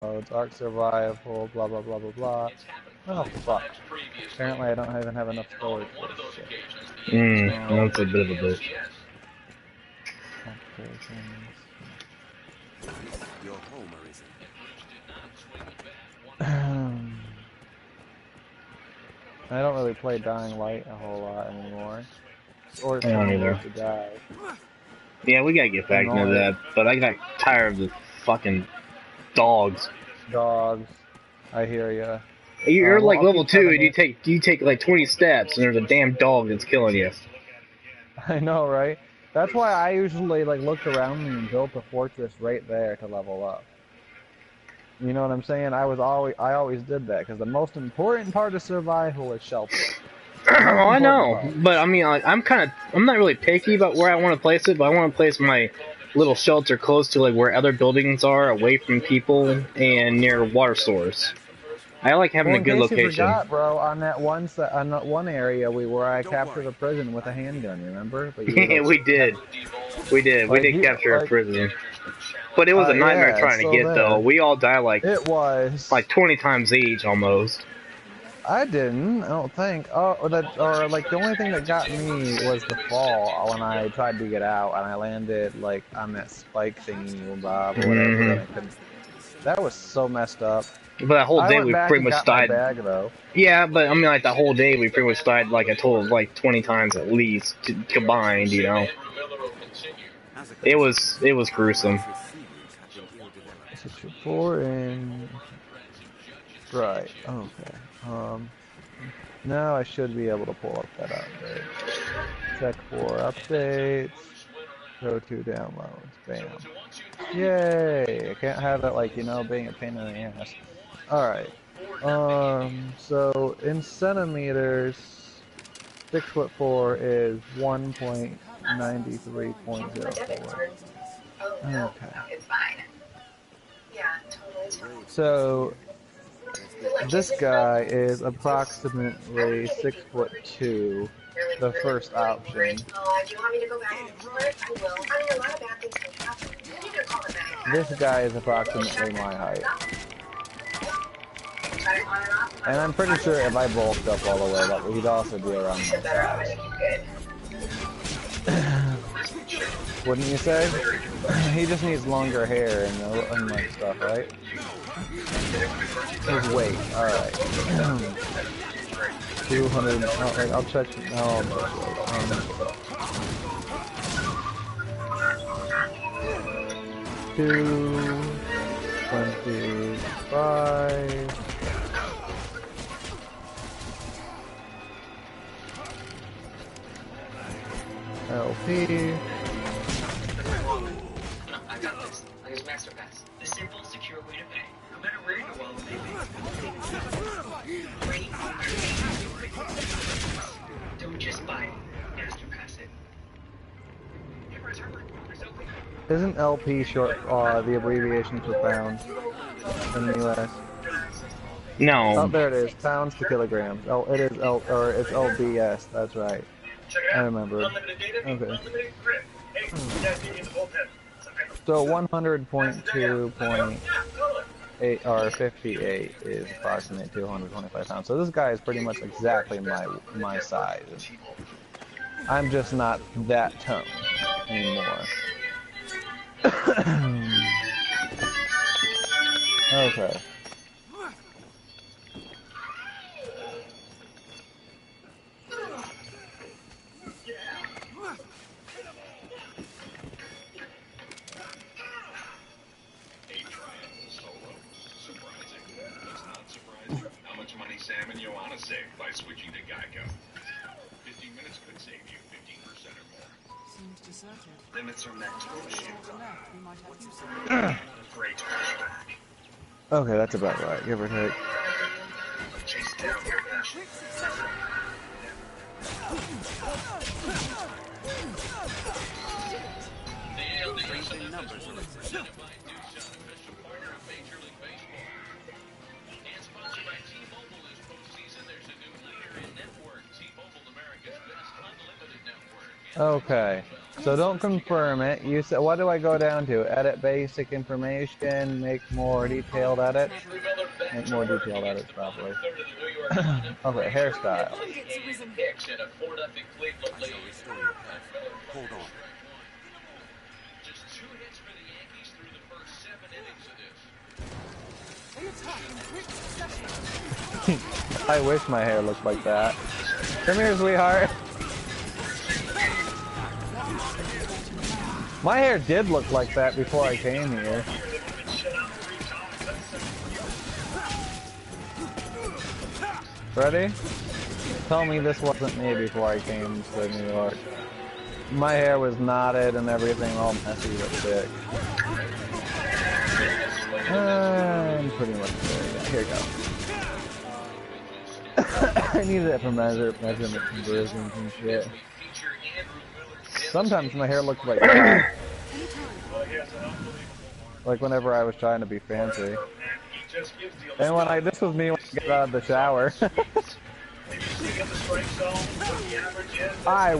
modes, Ark Survival, blah blah blah blah blah. Oh fuck. Apparently I don't even have enough storage for this shit. That's a bit of a bitch. Applications. Your home, Arisen. I don't really play Dying Light a whole lot anymore. Or I don't either. to die. Yeah, we gotta get back into that, but I got tired of the fucking dogs. Dogs. I hear ya. You're like I'll level 2 and it. you take like 20 steps and there's a damn dog that's killing you. I know, right? That's why I usually like looked around me and built a fortress right there to level up. You know what I'm saying? I always did that because the most important part of survival is shelter. Oh, I know, but I mean, I'm not really picky about where I want to place it, but I want to place my little shelter close to like where other buildings are, away from people, and near water source. I like having a good location. You forgot, bro, on that one area where I captured a prison with a handgun. Remember? But Yeah, we did capture a prison, but it was a nightmare trying to get though. We all died like 20 times each almost. I didn't. I don't think. Or like the only thing that got me was the fall when I tried to get out and I landed like on that spike thingy, Bob, or whatever. And I couldn't. That was so messed up. But that whole day we pretty much died. Bag, though. Yeah, but I mean, like the whole day we pretty much died like a total of like 20 times at least combined. You know, it was gruesome. 64 and right. Okay. Now I should be able to pull up that update. Check for updates. Go to downloads. Bam. Yay! I can't have it like, you know, being a pain in the ass. Alright. So in centimeters, 6'4" is 1.93.04. Okay. So this guy is approximately 6'2", the first option. Do you want me to go back and explore it? I will. I mean, a lot of bad things can happen. You can call it back. This guy is approximately my height. And I'm pretty sure if I bulked up all the way, that he'd also be around my size. Wouldn't you say? He just needs longer hair and like stuff, right? His weight, alright. 200, I'll check, no, 225. LP. I got this. I use Master Pass. The simple, secure way to pay. No matter where you go, they pay. Don't just buy it. Master Pass it. Isn't LP short, the abbreviation for pounds in the US? No. Oh, there it is. Pounds to kilograms. Oh, it is it's LBS. That's right. I remember. Okay. So 100.2.8 or 58 is approximately 225 pounds. So this guy is pretty much exactly my size. I'm just not that toned anymore. Okay. Salmon you want to save by switching to Geico. 15 minutes could save you 15% or more. Seems deserted. Limits are met to Great flashback. Okay, that's about right, give or take. Chase down your dash. Okay. So don't confirm it. You said, what do I go down to? Edit basic information, make more detailed edits. Make more detailed edits, probably. Okay, hairstyle. I shall restore your health. Hold on. Just 2 hits for the Yankees through the first 7 innings of this. I wish my hair looked like that. Come here, sweetheart. My hair did look like that before I came here. Ready? Tell me this wasn't me before I came to New York. My hair was knotted and everything, all messy with thick. I'm pretty much there. Here you go. I needed it for measurement conversions and shit. Sometimes my hair looked like that. Like whenever I was trying to be fancy. And when this was me when I got out of the shower. I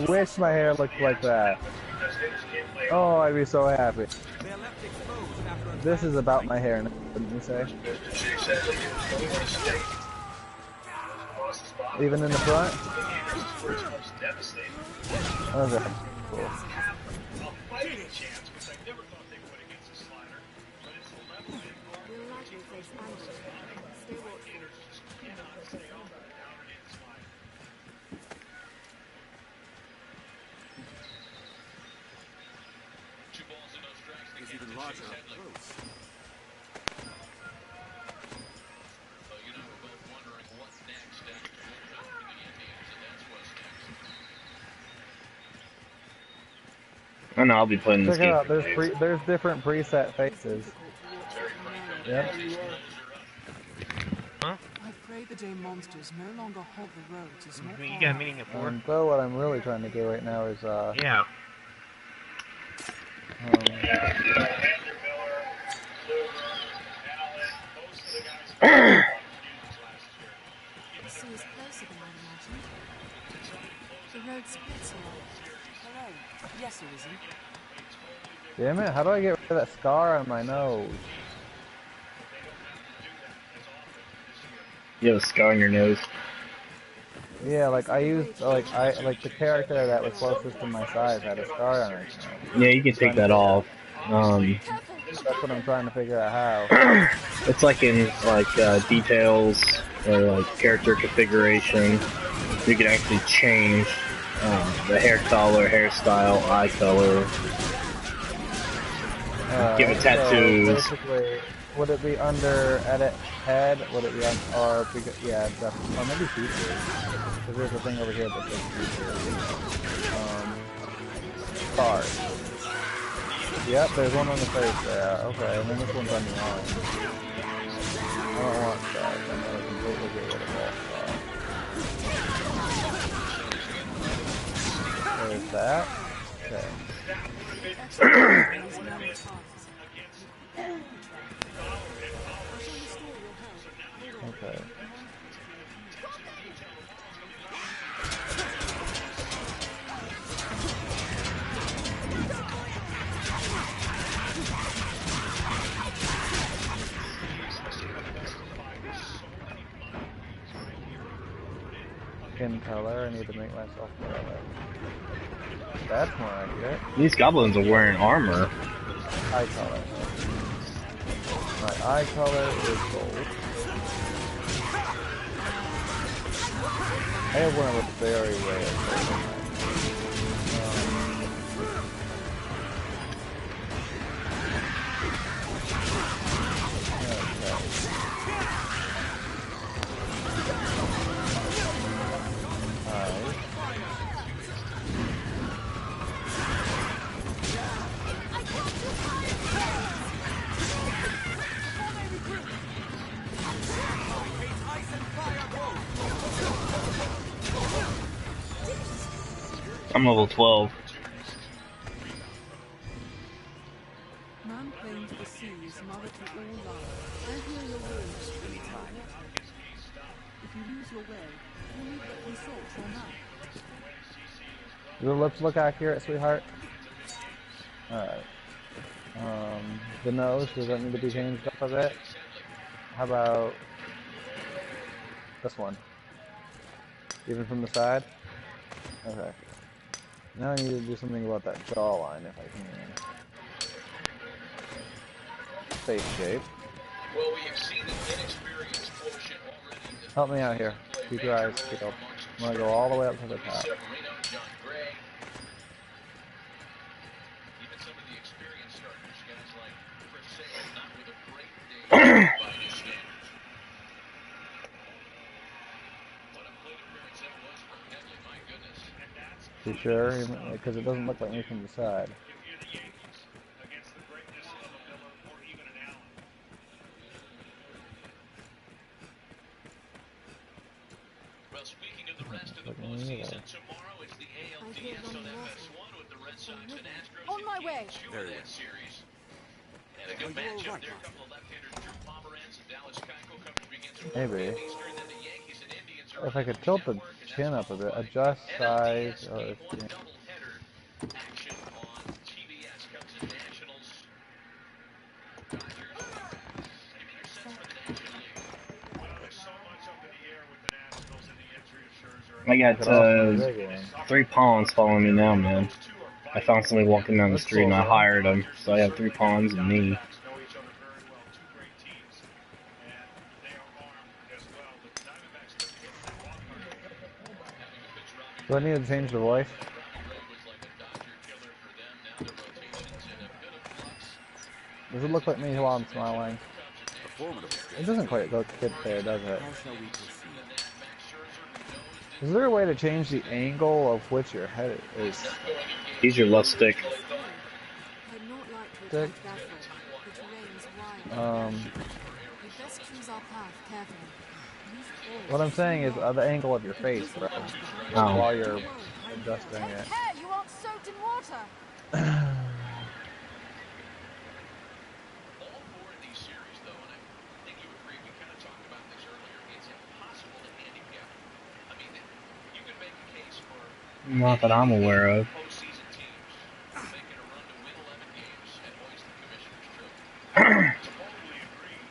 wish my hair looked like that. Oh, I'd be so happy. This is about my hair, wouldn't you say? Even in the front? Okay, cool. He's even larger up close. I know I'll be playing this Check it game. out, there's different preset faces. Yep. Huh? I pray the day monsters no longer haunt the roads is not You got a meeting at 4? So what I'm really trying to do right now is Yeah. The sea is closer than I imagined. The road splits along. Hello. Yes, Arisen. damn it, how do I get rid of that scar on my nose? You have a scar on your nose. Yeah, like I used the character that was closest to my size had a scar on it. Yeah, you can take that off. That's what I'm trying to figure out how. It's like in details or like character configuration. You can actually change the hair color, hairstyle, eye color. Give it tattoos. So basically, would it be under edit head? Would it be on yeah, definitely. Or maybe features. Because there's a thing over here that says features. Stars. Yep, there's one on the face there. Okay, and then this one's on the arm. I don't want stars. I'm gonna completely get rid of all stars. There's that. Okay. Okay. Skin color, I need to make myself color. That's more accurate. These goblins are wearing armor. Eye color. My eye color is gold. I have one of the very rare I'm level 12. Man claims the sea is mother to all life. I hear your words, sweetheart. If you lose your way, you need but consult your mind. Do the lips look accurate, sweetheart? Alright. The nose, does that need to be changed up a bit? How about this one? Even from the side? Okay. Now I need to do something about that jawline if I can. Face shape. Well, we have seen an inexperienced quotient already. Help me out here. Keep your eyes peeled. I'm gonna go all the way up to the top. Severino, John Gray. Even some of the experienced starters, guys like Chris Sale, not with a great day by his standards. What a plate appearance that was from Headley, my goodness. You sure? Because it doesn't look like me from the side. Well, speaking of the rest of the postseason, tomorrow it's the ALDS on FS1 with the Red Sox and Astros On my way. in that series. And a good matchup there. A couple of left-handers, Drew Pomeranz and Dallas Keuchel coming to begin tomorrow. Maybe. Eastern, then the Yankees and Indians are If I could tilt the chin up a bit, adjust size, or if, one doubleheader action on TBS comes in Nationals. Dodgers. Same intercept for the National League. There's so much up in the air with the Nationals and the entry of Scherzer. I got 3 pawns following me now, man. I found somebody walking down the street and I hired him, so I have 3 pawns and me. do I need to change the voice? Does it look like me while I'm smiling? It doesn't quite look good there, does it? Is there a way to change the angle of which your head is? Use your left stick. I'm not likely to Stick. be baffled. The terrain is wild. We best choose our path carefully. Use all What I'm saying is the angle of your face, bro, Oh. while you're adjusting Take it. care, you aren't soaked in water. All 4 of these series, though, and I think you agree, we kind of talked about this earlier, it's impossible to handicap. I mean, you can make a case for Not that I'm aware of. postseason teams making a run to win 11 games and hoist the commissioner's trophy. Totally agree.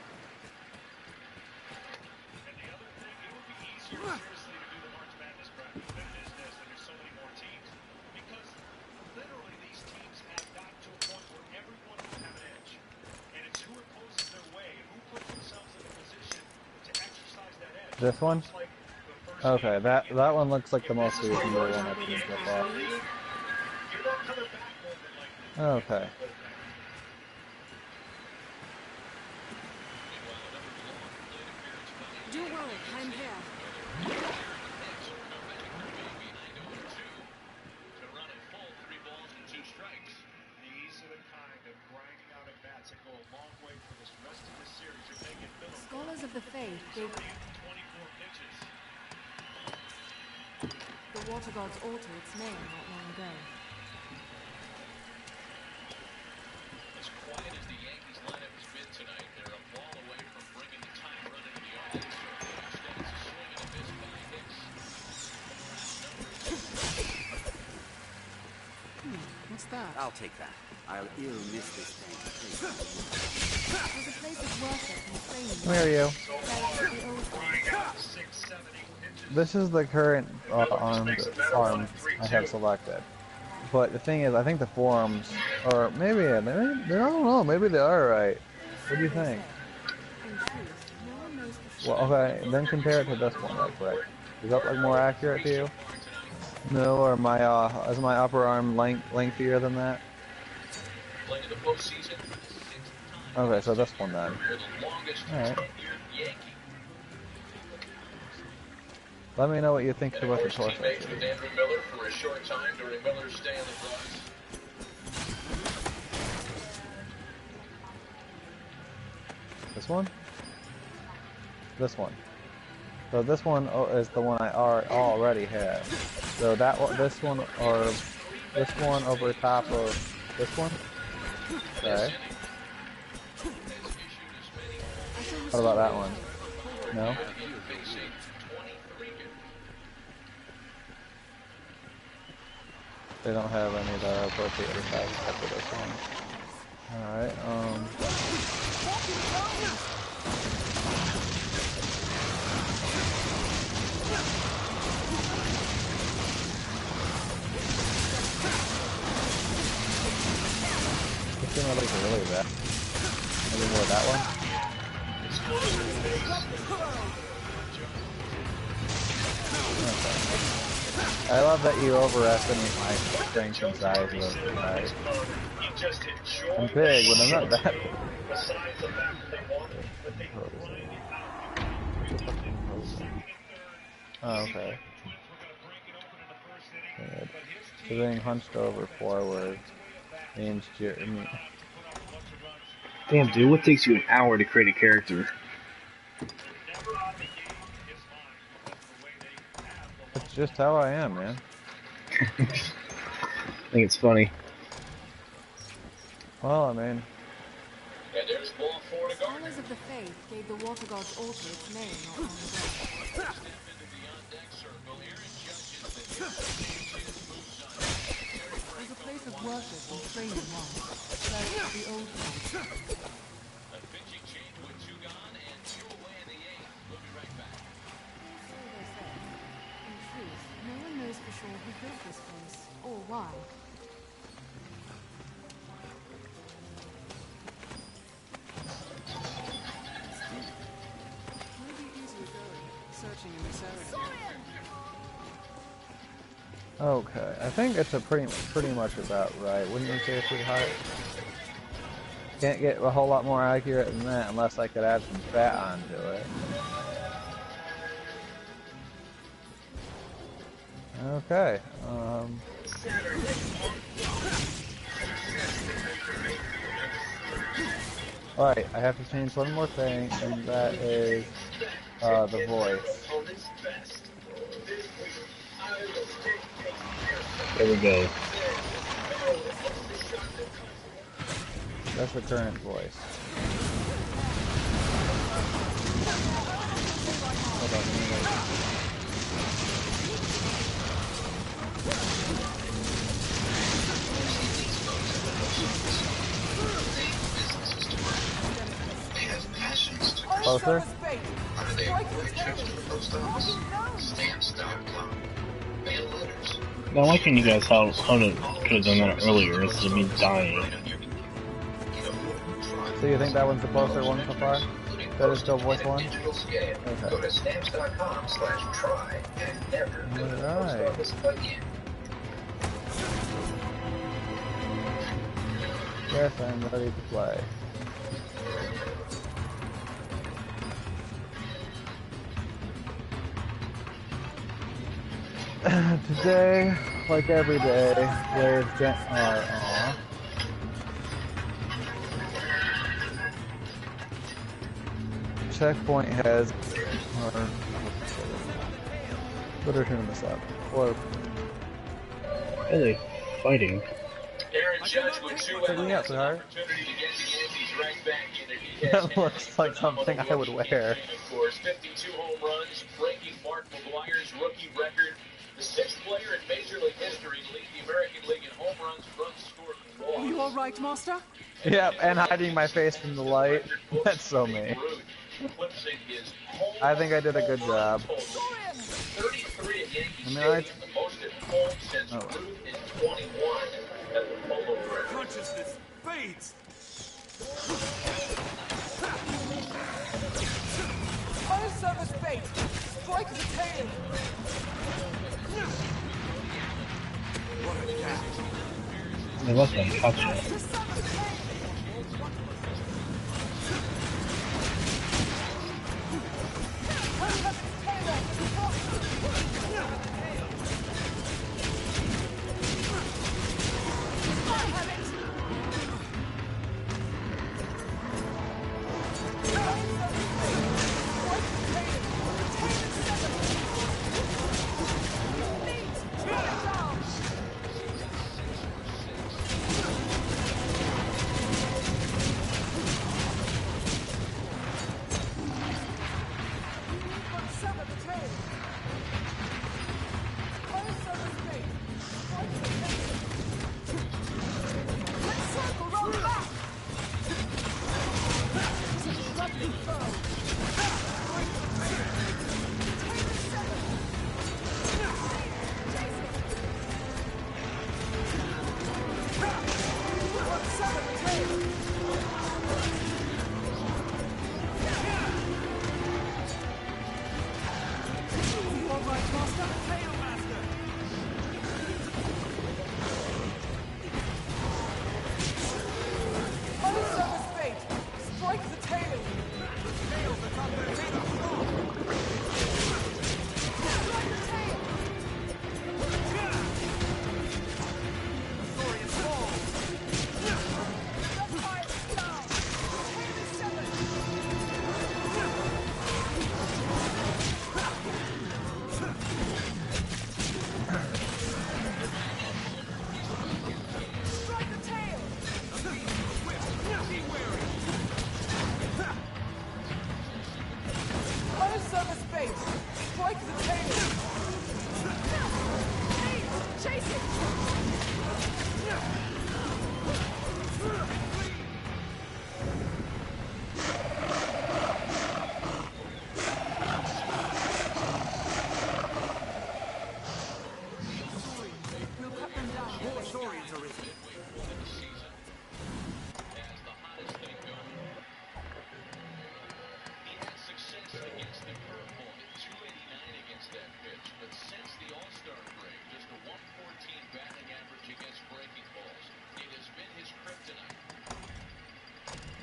And the other thing, it would be easier, seriously, to do the March Madness bracket than it is this, and there's so many more teams. Because literally these teams have gotten to a point where everyone will have an edge. And it's who opposes their way, who puts themselves in a position to exercise that edge. This one? Just like the first Okay, that one looks like the most reasonable one I've seen so far. you're not coming back more than likely. Okay. Don't worry, I'm here. To run it full, 3 balls and 2 strikes. These are the kind of grinding out at bats that go a long way for this rest of the series. You're making Miller Scholars of the faith gave 24 pitches. the water gods alter its name not long ago. As quiet as the Yankees lineup has been tonight, they're a ball away from bringing the time run into the audience. Instead, it's a swing and a miss by Hicks. What's that? I'll take that. I'll ill miss this thing. There's a place of worship and training. Where are you? There is the old one. 6, 7, 8 pitches. This is the current arm I have selected. But the thing is, I think the forearms, or maybe I don't know, maybe they are right. What do you think? In truth, no one knows for sure. Well, okay, then compare it to this one real quick. Does that look more accurate to you? No, or is my upper arm lengthier than that? Playing in the postseason, 6th time. Okay, so this one then. You're the longest Alright. tenured Yankee. Let me know what you think about the torso. Teammates with Andrew Miller for a short time during Miller's stay in the Bronx. This one? This one. So this one is the one I already have. So that one, this one, or this one over top of this one? Okay. What about that one? No? They don't have any that are appropriately sized except for this one. Alright, this thing looks really bad. Maybe more that one? Okay. I love that you overestimate my strength and size of the guy. I'm big, but I'm not that big. Oh, okay. Good. So being hunched over forward means Damn, dude, what takes you an hour to create a character? it's just how I am, man. I think it's funny. Well, I mean, Scholars of the faith gave the water god's altar its name not long ago. It was a place of worship and training once, like the old ones. So they say. In truth, no one knows for sure who built this place, or why. Would be easier going, searching in this area. okay. I think it's a pretty much about right. Wouldn't you say, sweetheart? Can't get a whole lot more accurate than that unless I could add some fat onto it. Okay. Alright, I have to change one more thing, and that is the voice. There we go. That's the current voice. Hold on, let me wait. Closer? Are they avoid trips to the post office? Stamps.com. Mail letters. Now, why can't you guys how to could have done that earlier instead of me dying? So you think that one's the closer one so far? That is still voice one? Digital scale. Okay. Go to stamps.com/try and never go to the post Alright. office again. Yes, I'm ready to play. Today, like every day, there's checkpoint has better turn this up. Or Why are they fighting? Aaron Judge with 2 pick me up, sweetheart. opportunity to get the Yankees right back in it. He has That looks like something I would wear. Of course, 52 home runs, breaking Mark McGwire's rookie record. The 6th player in Major League history to lead the American League in home runs, runs scored, and walks. Are you all right, Master? Yep, and hiding my face from the light. That's so mean. I think I did a good job. 33 at Yankees I mean, Stadium, the most at home since Oh. Ruth in 21 at the Polo Grounds. Consciousness fades. Unservice bait! Strike the tail! They let them touch it.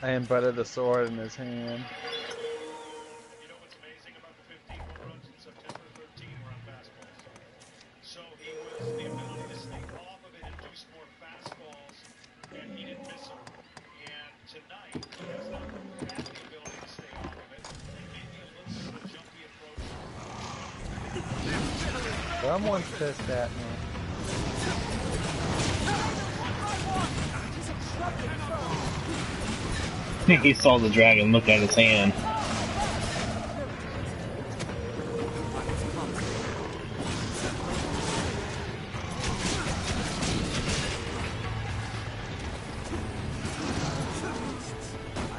I embedded the sword in his hand. You know what's amazing about the 15 home runs in September 13 were on fastballs. So he was the ability to stay off of it, induce more fastballs, and he didn't miss them. And tonight, he has not had the ability to stay off of it. It may be a little bit of a jumpy approach. Someone's pissed at me. I think he saw the dragon look at his hand.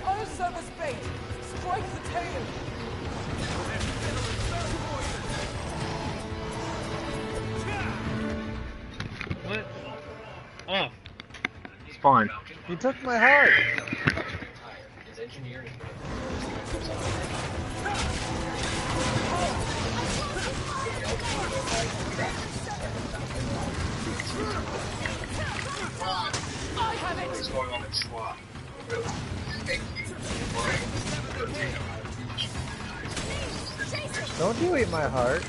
Unservice bait! Strike the tail! What? Oh. It's fine. He took my heart! Is engineered I have it! what's going on in SWAT. Don't you eat my heart.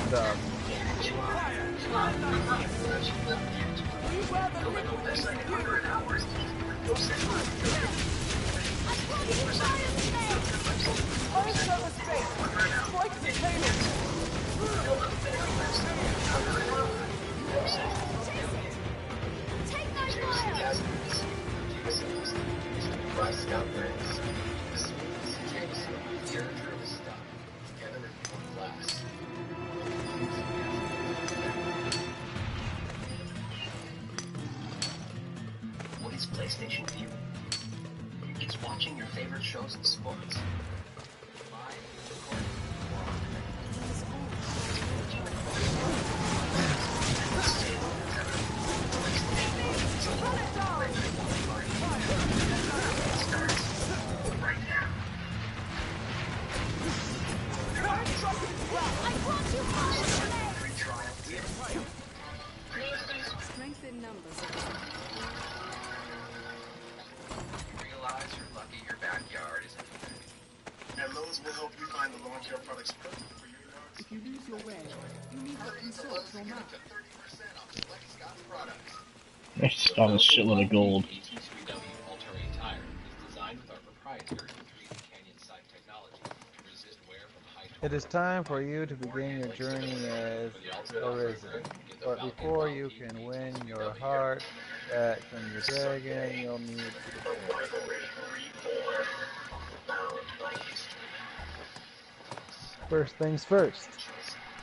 Stuff. Unservice bait! Strike the tail! Take my fire! What is PlayStation View? It's watching your favorite shows and sports. Live, recorded, or on demand. Strength in numbers. Realize you're lucky your backyard is empty. And those will help you find the lawn care products perfect for your yard. If you lose your way, you need to consult your map. 30% off select Scott products. I just got a shitload of gold. ET3W all-terrain tire is designed with our proprietary 3D Canyon side technology to resist wear from high It is time for you to begin your journey as Arisen. But before you can win your heart back from the dragon, you'll need to First things first.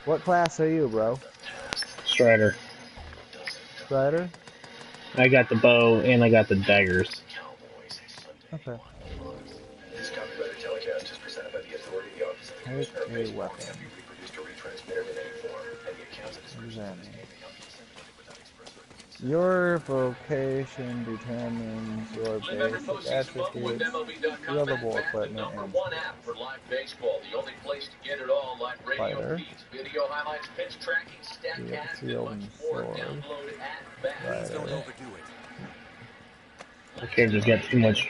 What class are you, bro? Strider. Strider? I got the bow and I got the daggers. Okay. This copyrighted telecast is presented by the authority of the Office of the Take Commissioner of a Police weapon. and can be reproduced or retransmitted in any form, and the accounts of this What does person that mean? may not be disseminated without express written consent. Your vocation determines your Remember basic postseason bubble with attributes, MLB.com fieldable back the equipment, number and one app for live baseball. The only place to get it all, live radio Fighter. feeds, video highlights, pitch tracking, statcast, and Field much and more. sword. Download at bat. Fighter. My character's got too much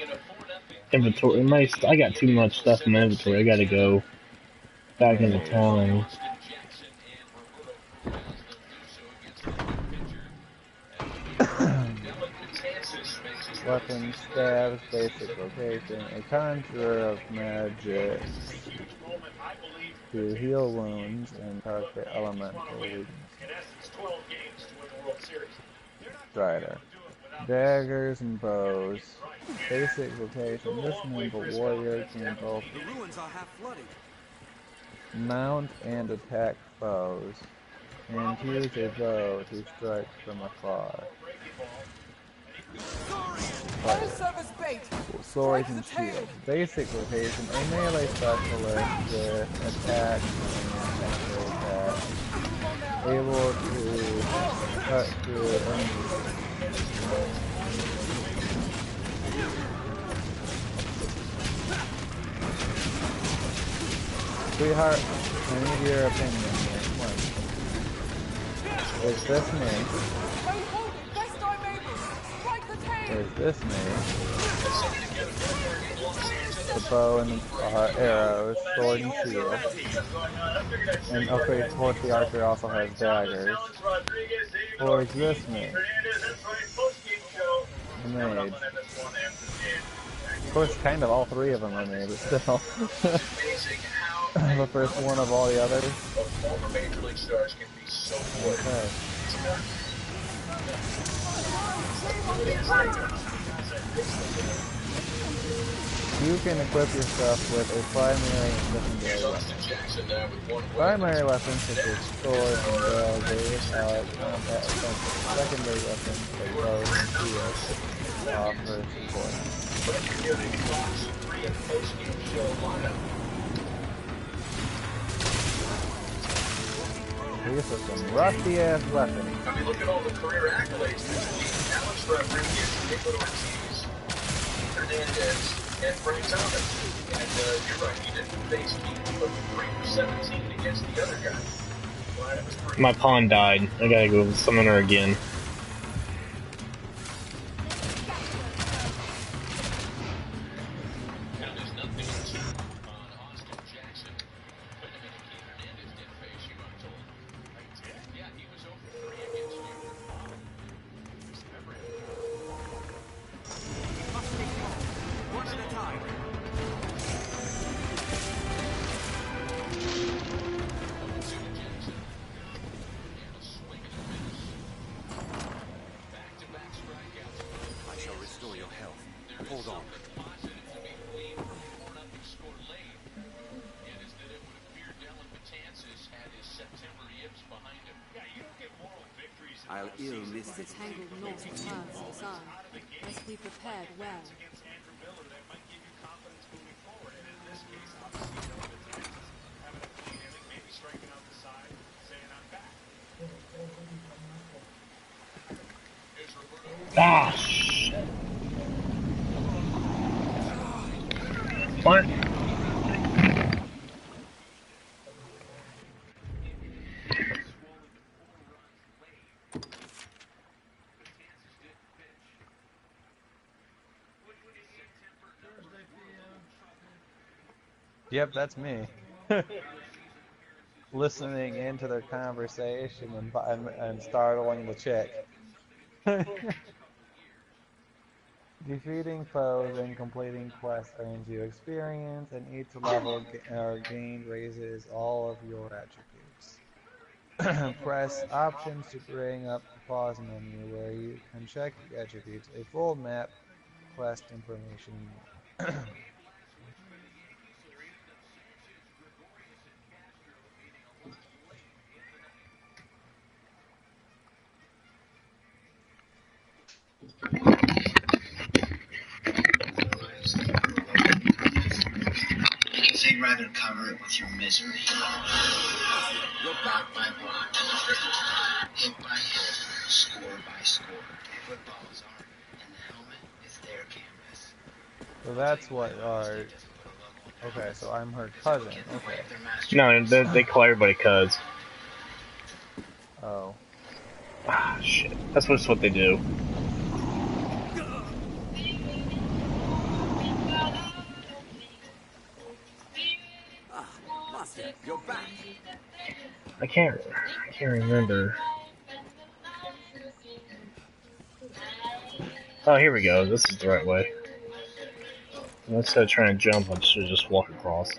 inventory. I got too much stuff in my inventory. I gotta go back into time. Weapons, staves, basic location, a conjurer of magic to heal wounds and target elemental weakness. In essence, 12 games to win the World Series. Strider. Daggers and bows. Basic location. This nimble warrior can both mount and attack foes, and use a bow to strike from afar. Unservice bait! Swords and shields. Basic location. A melee specialist with attack and attack. Able to cut through enemies. Sweetheart, I need your opinion here. Come on. Is this me? Wait, hold it! Best I'm able! Strike the tail! Is this me? The bow and arrows, sword and shield. And okay, of course the archer also has daggers. Or is this me? The mage. Of course, kind of all three of them are me, but still. The first one of all the others. Okay. You can equip yourself with a primary and secondary weapon. Primary weapons such as sword and daggers are combat offensive. Secondary weapons like bows and shields offer support. These are some rusty ass weapons. I mean, look at all the career accolades between Alex Rodriguez, Nico Ortiz, Hernandez, and Frank Thomas. And you're right, he didn't face Keith, but 3 for 17 against the other guy. Well, that was pretty. My pawn died. I gotta go summon her again. Now, there's nothing on Austin Jackson. Wait a minute, Keith Hernandez did face you, I'm told. Yeah, he was over 3 against you. One at a time. I shall restore your health. Hold on. I'll ill miss The this. tangled knot of paths beside. Must be prepared well. Ah, shit. What? Yep, that's me. Listening into their conversation and startling the chick. Defeating foes and completing quests earns you experience, and each level gained raises all of your attributes. Press options to bring up the pause menu where you can check your attributes, a full map, quest information, and more. Because they'd rather cover it with your misery. Block by block, hit by hit, score by score. They put balls on, and the helmet is their canvas. So that's what our... Okay, so I'm her cousin. Okay. No, they call everybody cuz. Oh. Ah, shit. That's just what they do. Master, you're back. I can't remember. Oh, here we go. This is the right way. Instead of trying to jump, I should just walk across.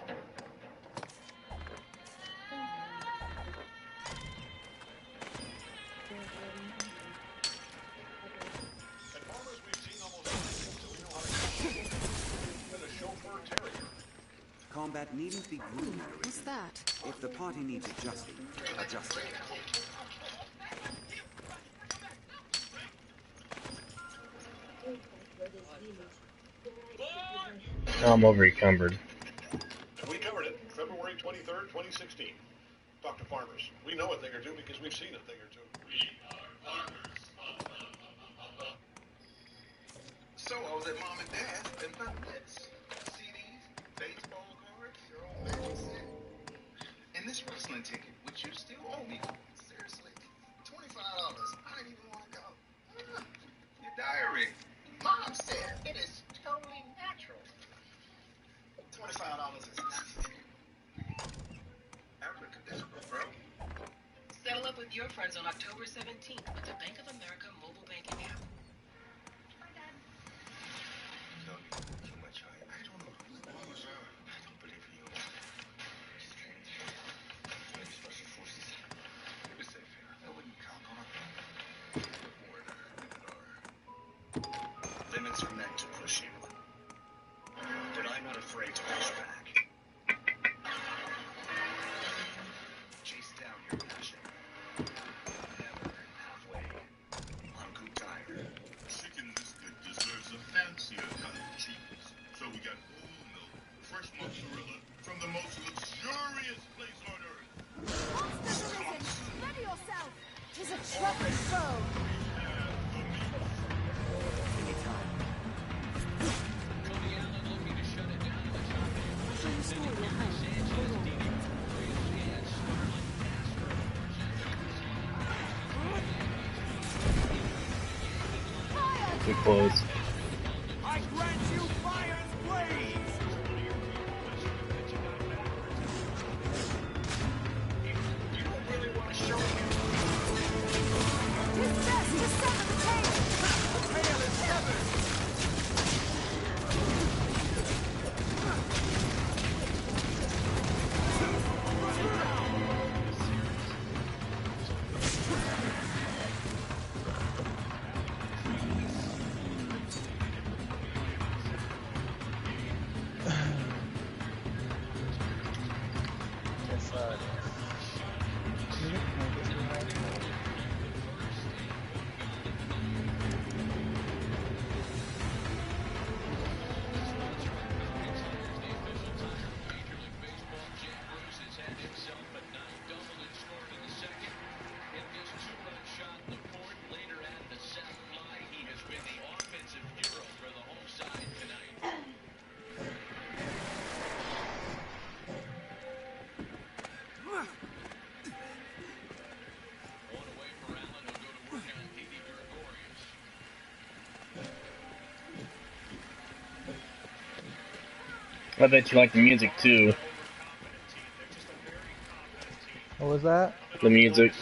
Combat needn't be grueling. What's that? If the party needs adjusting, adjust it. I'm over encumbered. We covered it February 23rd, 2016. Dr. Farmers, we know a thing or two because we've seen a thing or two. We are farmers. So I was at Mom and Dad's and found this. CDs, baseball cards, your own favorite set. airplane ticket, which you still owe me. Seriously. $25. I didn't even want to go. Your diary. Mom said it is totally natural. $25 is nothing. Abracadabra, bro. Settle up with your friends on October 17th with the Bank of America mobile banking app. No, too much. I don't know. I don't believe you. Strange. Maybe special forces. Maybe safe here. I wouldn't count on it. Limits are meant to push you. But I'm not afraid to push back. Chase down your passion. Never halfway. I'm good tired. Chicken biscuit deserves a fancier kind of cheese. So we got whole milk, fresh mozzarella from the most luxurious place on earth. Monsters arisen! Ready yourself! 'Tis a troubled foe! Tony Allen looking to shut it down in the top end. So you store your home. Too close. I grant you fire's blaze! You don't really want to show me. Tis best to sever the tail! The tail is severed! Yes, I bet you like the music too. what was that? The music.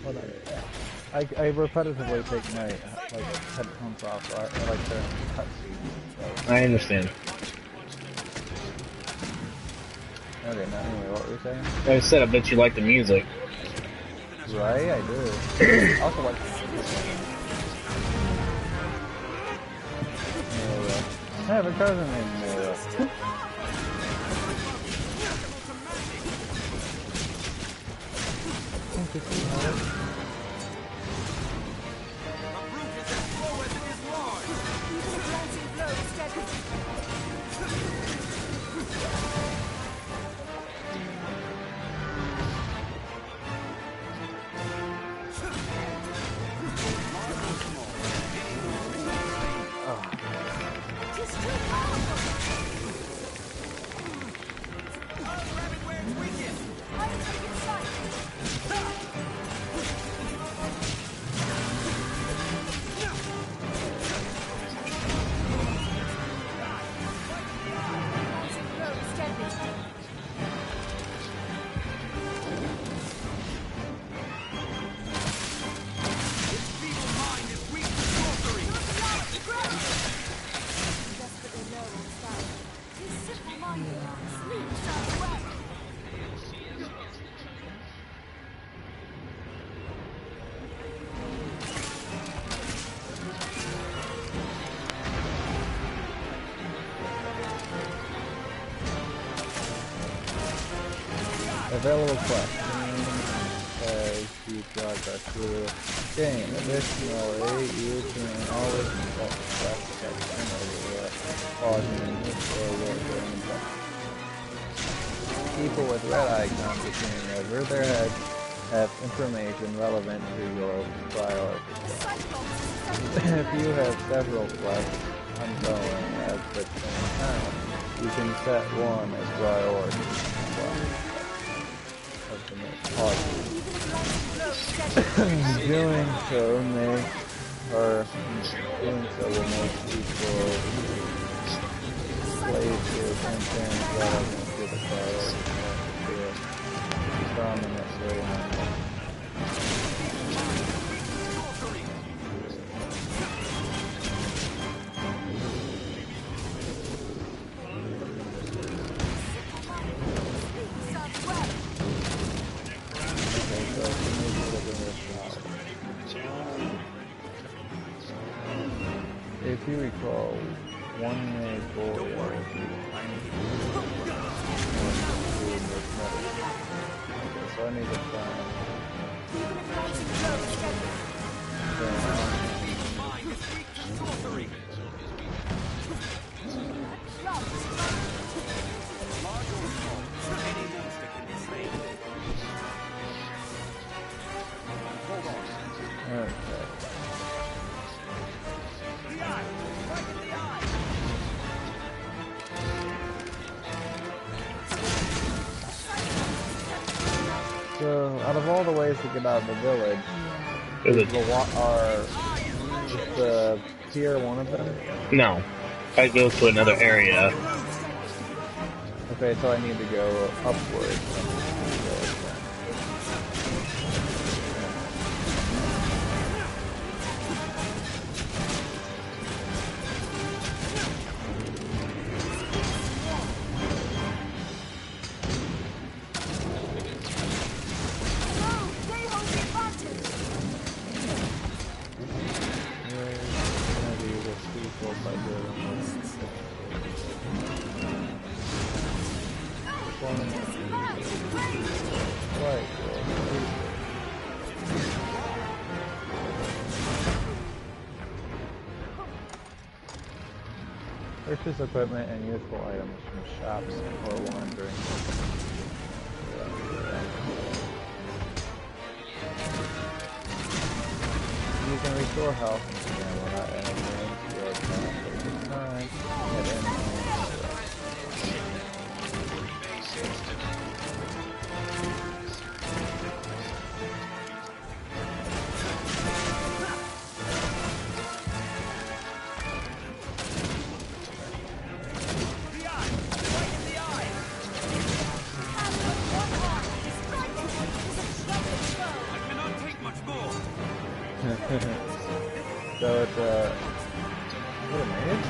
Hold on. I repetitively take my headphones off. So I like the cutscenes. I understand. Okay, now anyway, what were you saying? I said I bet you like the music. Right, I do. Also like. I have a cousin named Nora. Available questions as you progress through the game. Additionally, you can always consult the quest section over pausing and or during the people with red icons appearing over their heads have information relevant to your priorities. If you have several quests ongoing at the same time, you can set one as priority. ultimate pauses. Doing so will make people places and things relevant to the battle prominently. If you recall, one made warrior so I need to find So, out of all the ways to get out of the village, is the pier one of them? No. I go to another area. Okay, so I need to go upwards. Purchase equipment and useful items from shops or wandering. You can restore health and without anything to your account at this time. So it's is it a mage?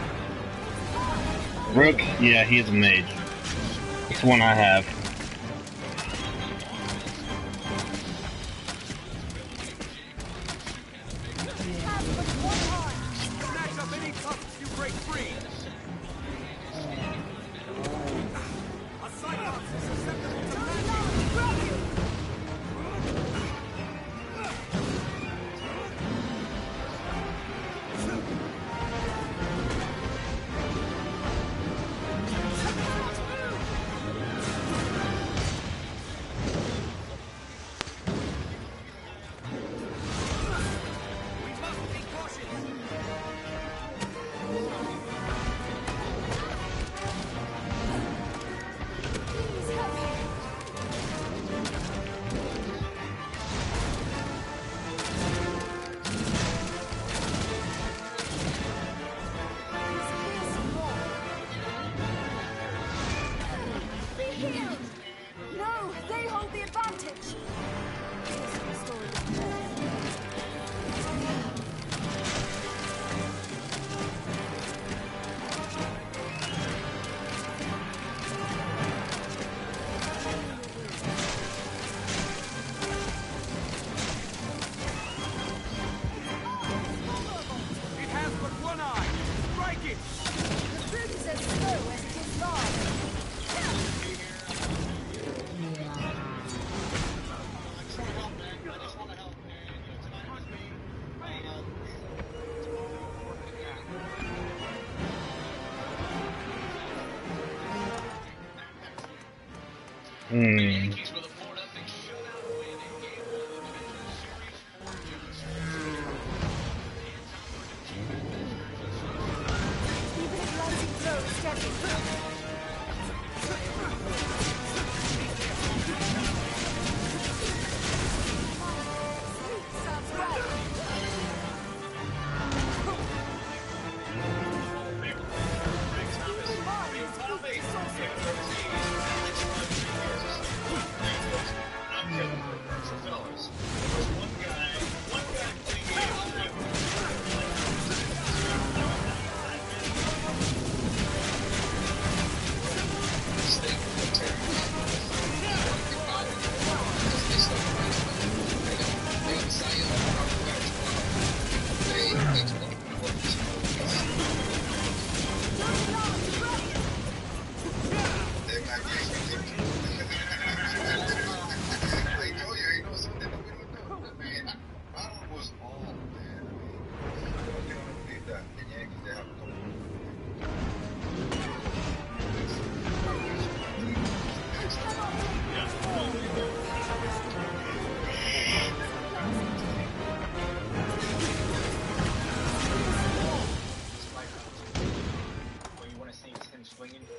Rook? Yeah, he's a mage. It's the one I have.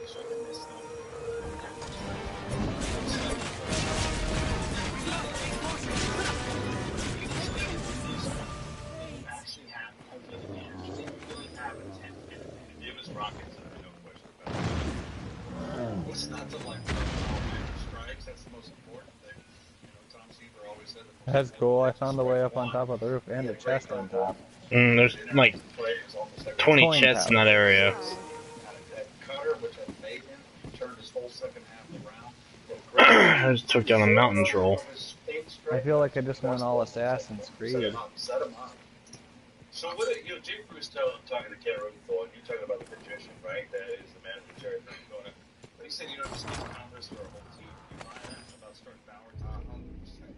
Actually have, he didn't really have intent. It was rockets, no question about it. It's not to like strikes, that's the most important thing. You know, Tom Seaver always said the most That's cool. I important found the way up on top of the roof and a chest on top. There's like 20 Coin chests in pouch. that area. that cutter, which had made him, turned his whole second half around. I just took down a mountain troll. I feel like I just went all Assassin's Creed. Set him up. So what? Jay Bruce talking to Ken Rosenthal, and you're talking about the magician, right? That is the man with the cherry thing going. But he said, just need Congress for a whole team. You buy that about starting Bauer time? 100%.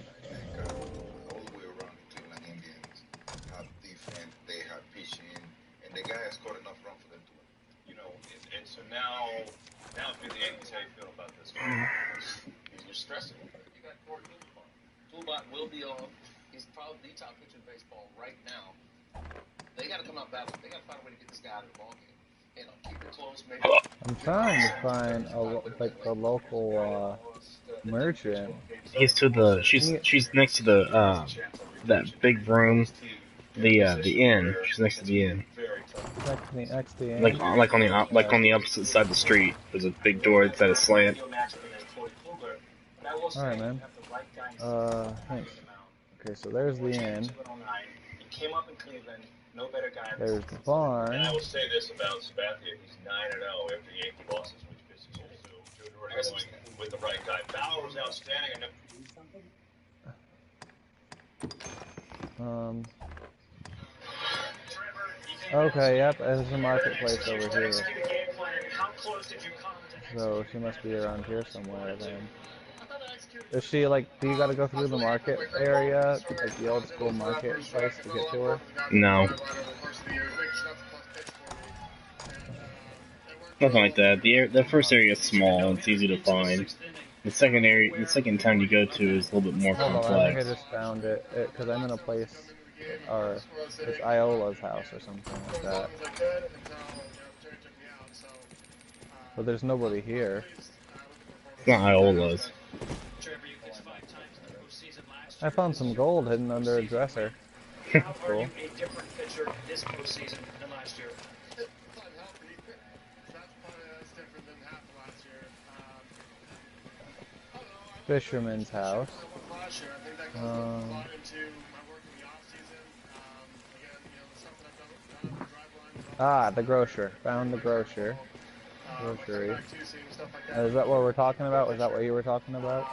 I think all the way around the Cleveland Indians have defense, they have pitching, and the guy has caught enough run for them to win. And so now for the Yankees, how you feel about this? You're stressing. You got Corey Toolbot. Toolbot will be on. He's probably the top pitcher in baseball right now. They got to come out battle. They got to find a way to get this guy out of the ball game. Keep it close. Maybe. I'm trying to find the local merchant. He's to the. She's next to the that big room, the inn. She's next to the inn. Next to the inn. Like on the opposite side of the street. There's a big door that's at a slant. Alright, man. Thanks. Okay, so there's the inn. He came up in Cleveland, no better guy. There's the barn. And I will say this about Sabathia, he's 9-0 after Yankee losses, which pisses me off. With the right guy. Bauer was outstanding. Okay, yep, there's a marketplace over here. So she must be around here somewhere then. Is she like, do you gotta go through the market area, like the old school market place to get to her? No. Nothing like that. The first area is small, it's easy to find. The second town you go to is a little bit more complex. I think I just found it, because I'm in a place, or it's Iola's house or something like that. But there's nobody here. It's not Iola's. I found some gold hidden under a dresser. That's cool. Fisherman's house. The grocer. Found the grocer. Grocery. Is that what we're talking about? Was that what you were talking about?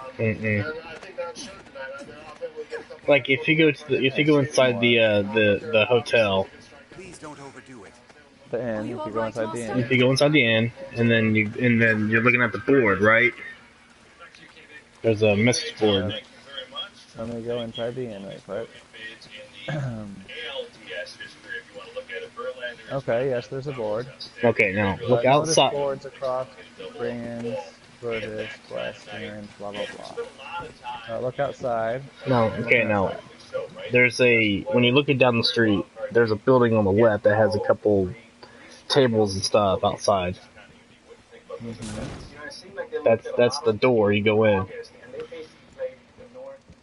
Like if you go inside the hotel. Please don't overdo it. The inn. If you go inside the inn. If you go inside the inn, and then you're looking at the board, right? There's a message board. Let me go inside the inn right quick. Okay, yes, there's a board. Okay, now look outside. Boards across brands, British, Western, blah blah blah. Look outside. No, okay, now there's when you're looking down the street, there's a building on the left that has a couple tables and stuff outside. That's the door you go in.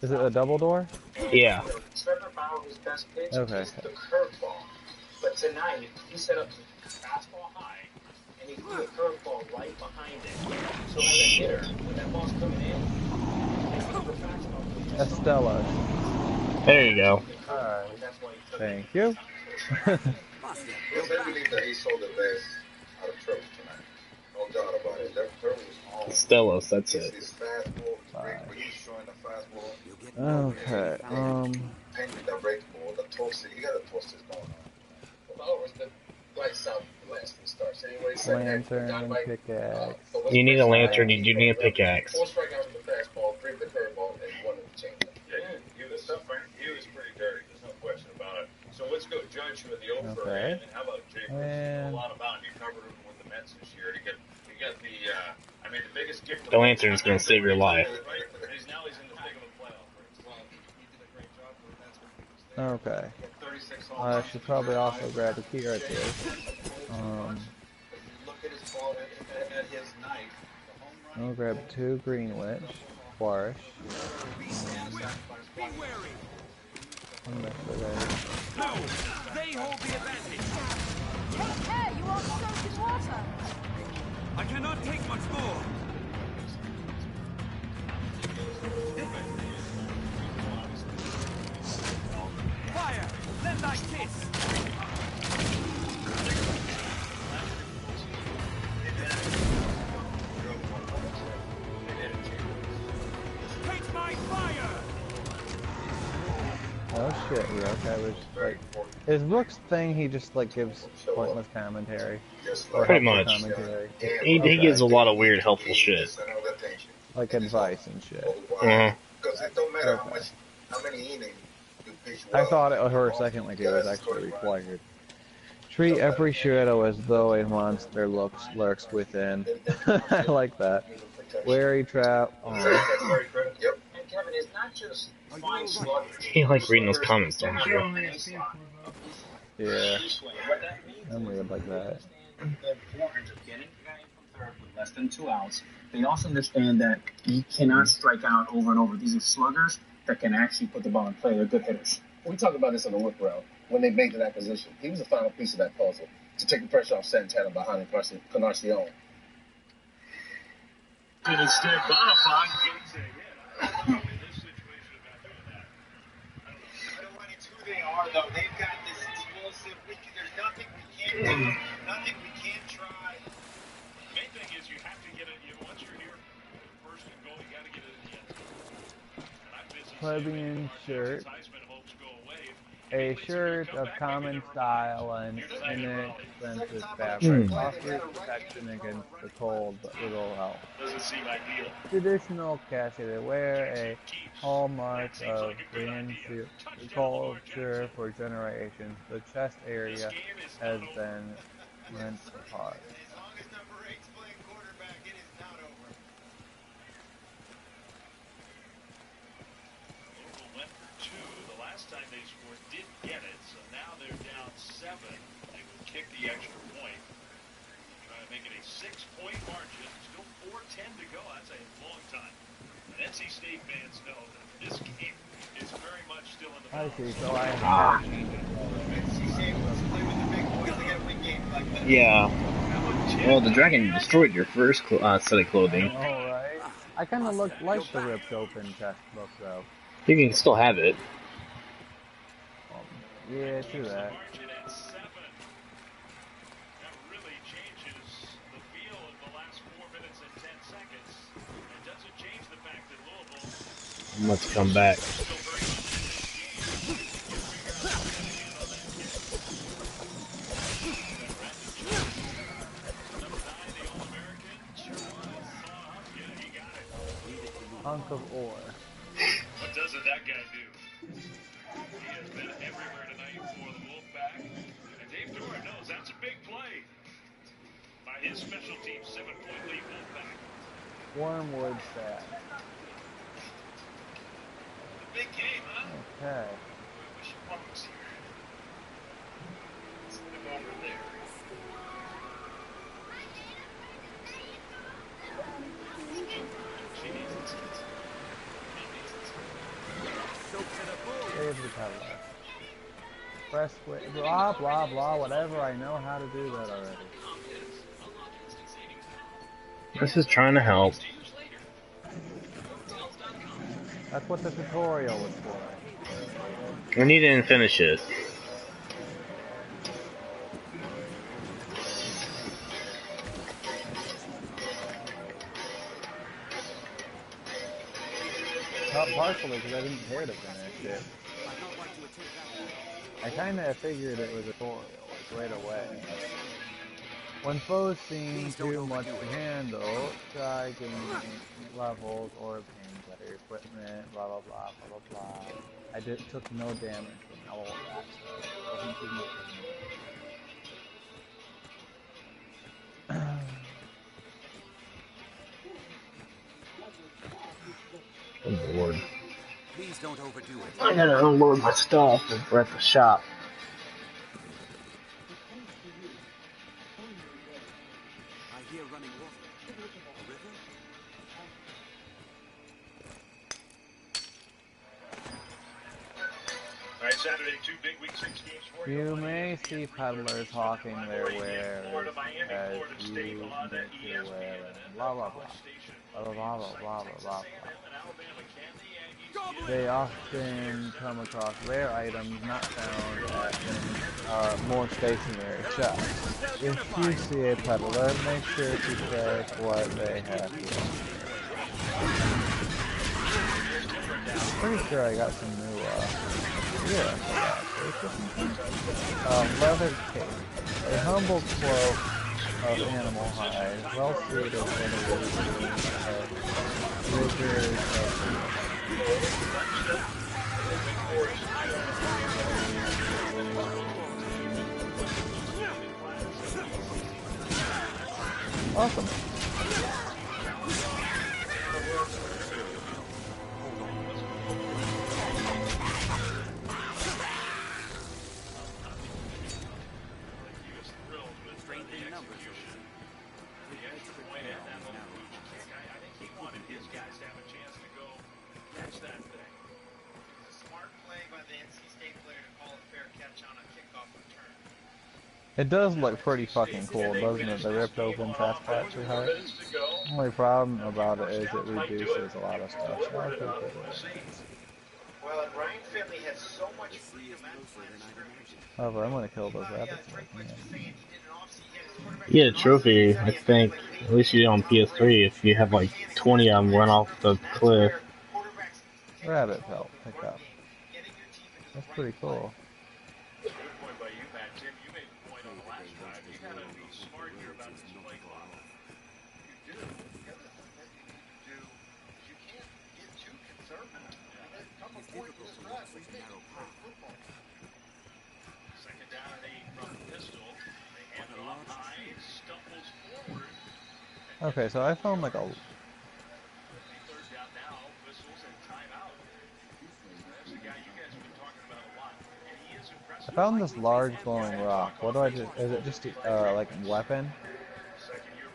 Is it a double door? Yeah. Okay. But tonight, he set up fastball high, and he threw a curveball right behind it. So as a hitter, when that ball's coming in, they threw the fastball. Estella. There you go. Alright. Thank you. I believe that he sold the best out of Trevor tonight. No doubt about it. That Trevor was all. Stellos, that's it. His fastball was great, but he's showing the fastball. Okay. Painting that breakable, the toasted. He got a toasted going on. Was the right southwest and starts anyway. Lantern, pickaxe. You need a lantern, you do need a pickaxe. 4 strikeouts with the fastball, 3 with the curveball, and 1 with the changeup. Yeah, he was pretty dirty. There's no question about it. So let's go judge with the over. Okay. And how about Jake? A lot about you covered him with the Mets this year. You got the the biggest gift. The lantern's gonna save your life. Now he's in the thick of a playoff race. Well, he did a great job for the Mets when he was there. Okay. I should probably also grab a key right there. Look at his ball. at his knife, the home run. I'll grab 2 Greenwich, Flourish. Be wary. One Liquidate. No, they hold the advantage. Take care, you are soaked in water. I cannot take much more. Fire! Let thy kiss! Take my fire! Oh shit, Rook. I was like, is Rook's thing? He just like gives pointless commentary, or Pretty helpful much. commentary. He Okay. gives a lot of weird, helpful shit. Like advice and shit. Uh-huh. Because it don't matter Okay. how many innings you pitch I well. thought it for a second like it was actually required. Treat every shadow as though a monster lurks within. I like that. Wary trap. Oh. Yep. And Kevin, it's not just fine sluggers. You like reading those comments, don't you? Yeah. What that means I'm weird like that. the importance of getting the guy from third with less than 2 outs. They also understand that you cannot strike out over and over. These are sluggers that can actually put the ball in play. They're good hitters. We talked about this on the whip route when they made that acquisition. He was the final piece of that puzzle to take the pressure off Santana behind Encarnacion. And instead, Bonifant gets a hit. I don't know in this situation about doing that. I don't know. It's who they are, though. They've got this explosive. There's nothing we can't do, nothing we can't try. The main thing is you have to get it. Once you're here, first and goal, you got to get it in the end zone. And I've been Plebeian shirt. Heisman hopes go away. A shirt of common style and inexpensive fabric offers protection against the cold but little help. Doesn't seem ideal. Traditional casket wear, a hallmark of Korean culture for generations. The chest area has been rent apart. As long as number 8's playing quarterback, it is not over. Louisville went for 2. The last time they scored, didn't get it, so now they're down 7. They would kick the extra point. Trying to make it a 6-point margin. Still 4:10 to go. That's a long time. And NC State fans know that this game is very much still in the I balance. see, so I have to change it. NC State wants to play with the big boys. They got to win games like that. Yeah. Well, the dragon destroyed your first set of clothing. Alright. I kind of look like the ripped open chest book, though. You can still have it. Yeah, true that. Margin at 7. That really changes the feel in the last 4 minutes and 10 seconds. It doesn't change the fact that Louisville Let's come back. is still very much in this game. You figure out what's going to get on that kick. That rapid change. Number 9, the All-American. Sure was. Yeah, he got it. Hunk of ore. What doesn't that guy do? He has been everywhere tonight for the Wolfpack. And Dave Doran knows that's a big play by his special team 7-point lead Wolfpack. Wormwood sack. The big game, huh? Okay. We should focus here. Let's put him over there. She needs it. Save the pedal. Press blah blah blah, whatever. I know how to do that already. This is trying to help. That's what the tutorial was for. And he didn't finish it. Not partially because I didn't care to finish it. I kind of figured it was a tutorial, like right away. When foes seem too much to handle, try gaining levels or obtain better equipment, blah blah blah blah blah blah. I took no damage from all of that, so it wasn't too much. Oh Lord. Please don't overdo it. I gotta unload my stuff. We're at the shop. I hear running water. All right, Saturday, 2 big week 6 games for you. You may see peddlers hawking their wares Miami, as Florida State you will have that make your way, ESPN and and blah NFL blah blah. College Station. Blah blah blah blah blah blah blah. And Alabama. Can the Aggies get They often come across rare items not found in more stationary shops. If you see a peddler, make sure to check what they have here. Pretty sure I got some new leather cape, a humble cloak of animal hide, well suited for the rigors of awesome. It does look pretty fucking cool, doesn't it? The ripped open chest parts are hard. The only problem about it is it reduces a lot of stuff. So I'll keep it. Well, and Ryan family has so much freedom at Planet However, I'm gonna kill those rabbits. You get a trophy, I think, at least you do on PS3, if you have like 20 of them run off the cliff. Rabbit pelt, pick up. That's pretty cool. Okay, so I found like a... I found this large glowing rock. What do I do? Is it just like a weapon?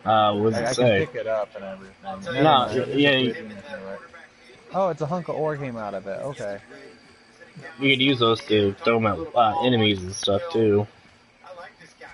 What does it say? I can pick it up and everything. No, yeah. Oh, it's a hunk of ore came out of it. Okay. You could use those to throw them at enemies and stuff too. I like this guy.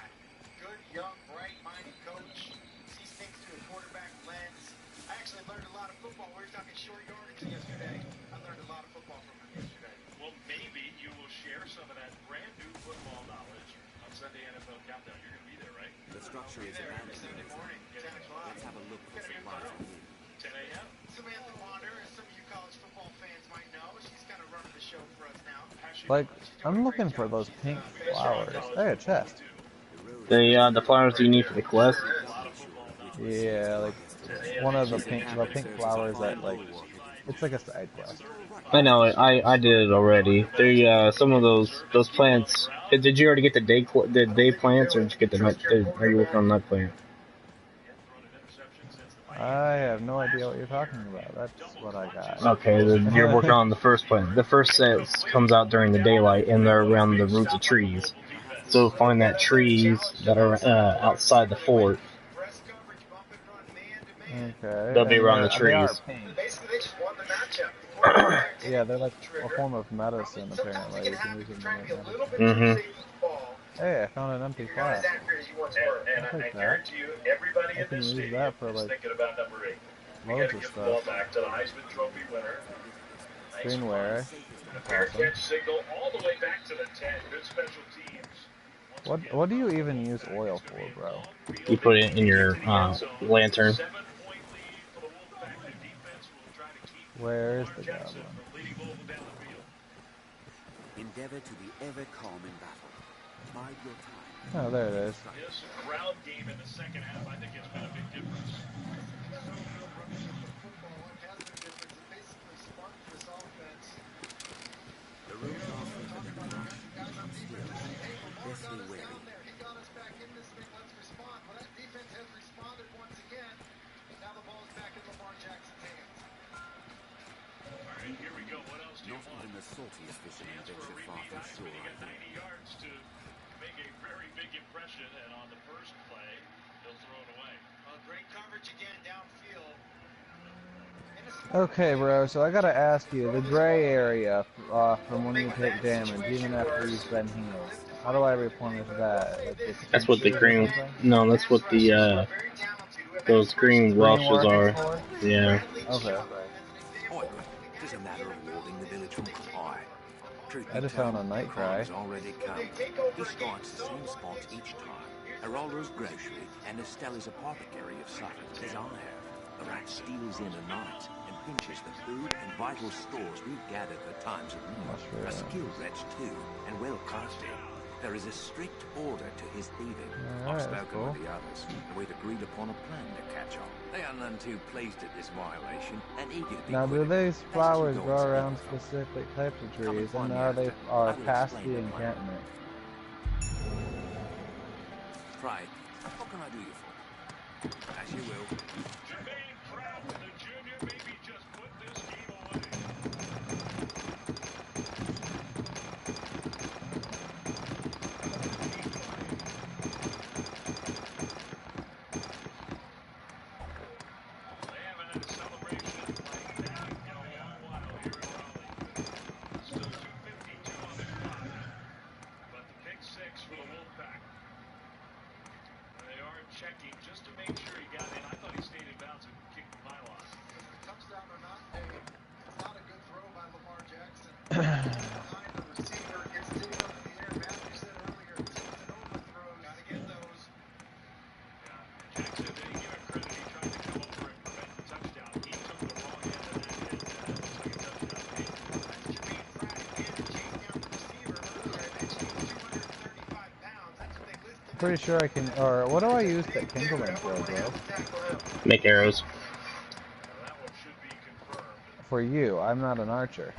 Good, young, bright-minded coach. Sees things through a quarterback lens. I actually learned a lot of football. We were talking short yardage yesterday. I learned a lot of football from him yesterday. Well, maybe you will share some of that brand new football knowledge on Sunday NFL Countdown. You're going to be there, right? The structure is there Sunday morning, 10 o'clock. Let's have a look for supplies from here. 10 a.m. Samantha Wander, as some of you college football fans might know, she's kind of running the show for us now. Like, I'm looking for those pink flowers. Hey, a chest. The flowers you need for the quest? Yeah, like one of the pink flowers that like it's like a side quest. I know it. I did it already. There, some of those plants. Did you already get the day plants, or did you get the night? Are you working on night plant? I have no idea what you're talking about. That's what I got. Okay, then you're working on the first plant. The first set comes out during the daylight, and they're around the roots of trees. So find that trees that are outside the fort. Okay. They'll be around the trees. Basically, they just won the matchup. Yeah, they're like a form of medicine, apparently. You can use them Mm-hmm. Hey, I found an empty flask. And I guarantee you, everybody in this stadium is thinking about number 8. We got to give the ball back to the Heisman Trophy winner. Greenware. Fair catch signal all the way back to the 10. Good special teams. What do you even use oil for, bro? You put it in your lantern. Where is the goblin? Endeavor to be ever calm in battle. Bide your time. Oh, there it is. This crowd game in the second half, I think it's been a big difference. The road off for the night. Still, deathly wary. He got us back in this thing. Let's respond. Well, that defense has responded once again. Now the ball's back in Lamar Jackson's hands. All right, here we go. What else do you Not want? even the saltiest fisherman venture far from shore. He got 90 yards to make a very big impression, and on the first play, he'll throw it away. Well, Okay, bro, so I gotta ask you, the gray area from when you take damage, even after you've been healed, how do I replenish that? Like with That's what the tinctures or green. something? No, that's what the those green Green Welshes working are. for? Yeah. Okay. Oi, tis a matter of warding the village from Eye. Truth I be just found told, a night crime cry. has already come. He strikes the same spots each time. Herolder's grocery and Estella's apothecary have suffered, as I have. The rat steals in at night and pinches the food and vital stores we've gathered for times of need. A skilled wretch too, and well crafted. There is a strict order to his thieving. I've Alright, that's spoken cool. with the others, and we've agreed upon a plan to catch on. They are none too pleased at this violation, and eager to be Now, quit do of it. these Lest you flowers go and grow speak around with them. specific types of Come and trees, find and me are they after. I will past explain the the plan. encampment? Pray, what can I do you for? As you will. Jermaine Pratt, the junior, maybe just put this game away. They haven't had a celebration like that in a long while here in Raleigh. Still 252 on the clock, but the pick six for the Wolfpack. They are checking just to make sure he got in. I thought he stayed in bounds and kicked the pylon. Touchdown or not, it's not a good throw by Lamar Jackson. Behind the receiver, gets things up in the air. Matthew said earlier, tips and overthrows. Gotta get those. Jackson didn't give him credit. He tried to come over and prevent the touchdown. He took the wrong end of that, and looks like a touchdown to me. That's Jermaine Pratt again, chasing down the receiver. Earlier I mentioned he was 235 pounds. That's what they listed. Pretty sure I can, or what do I use that kindling for, bro? Make arrows. That one should be confirmed. For you, I'm not an archer.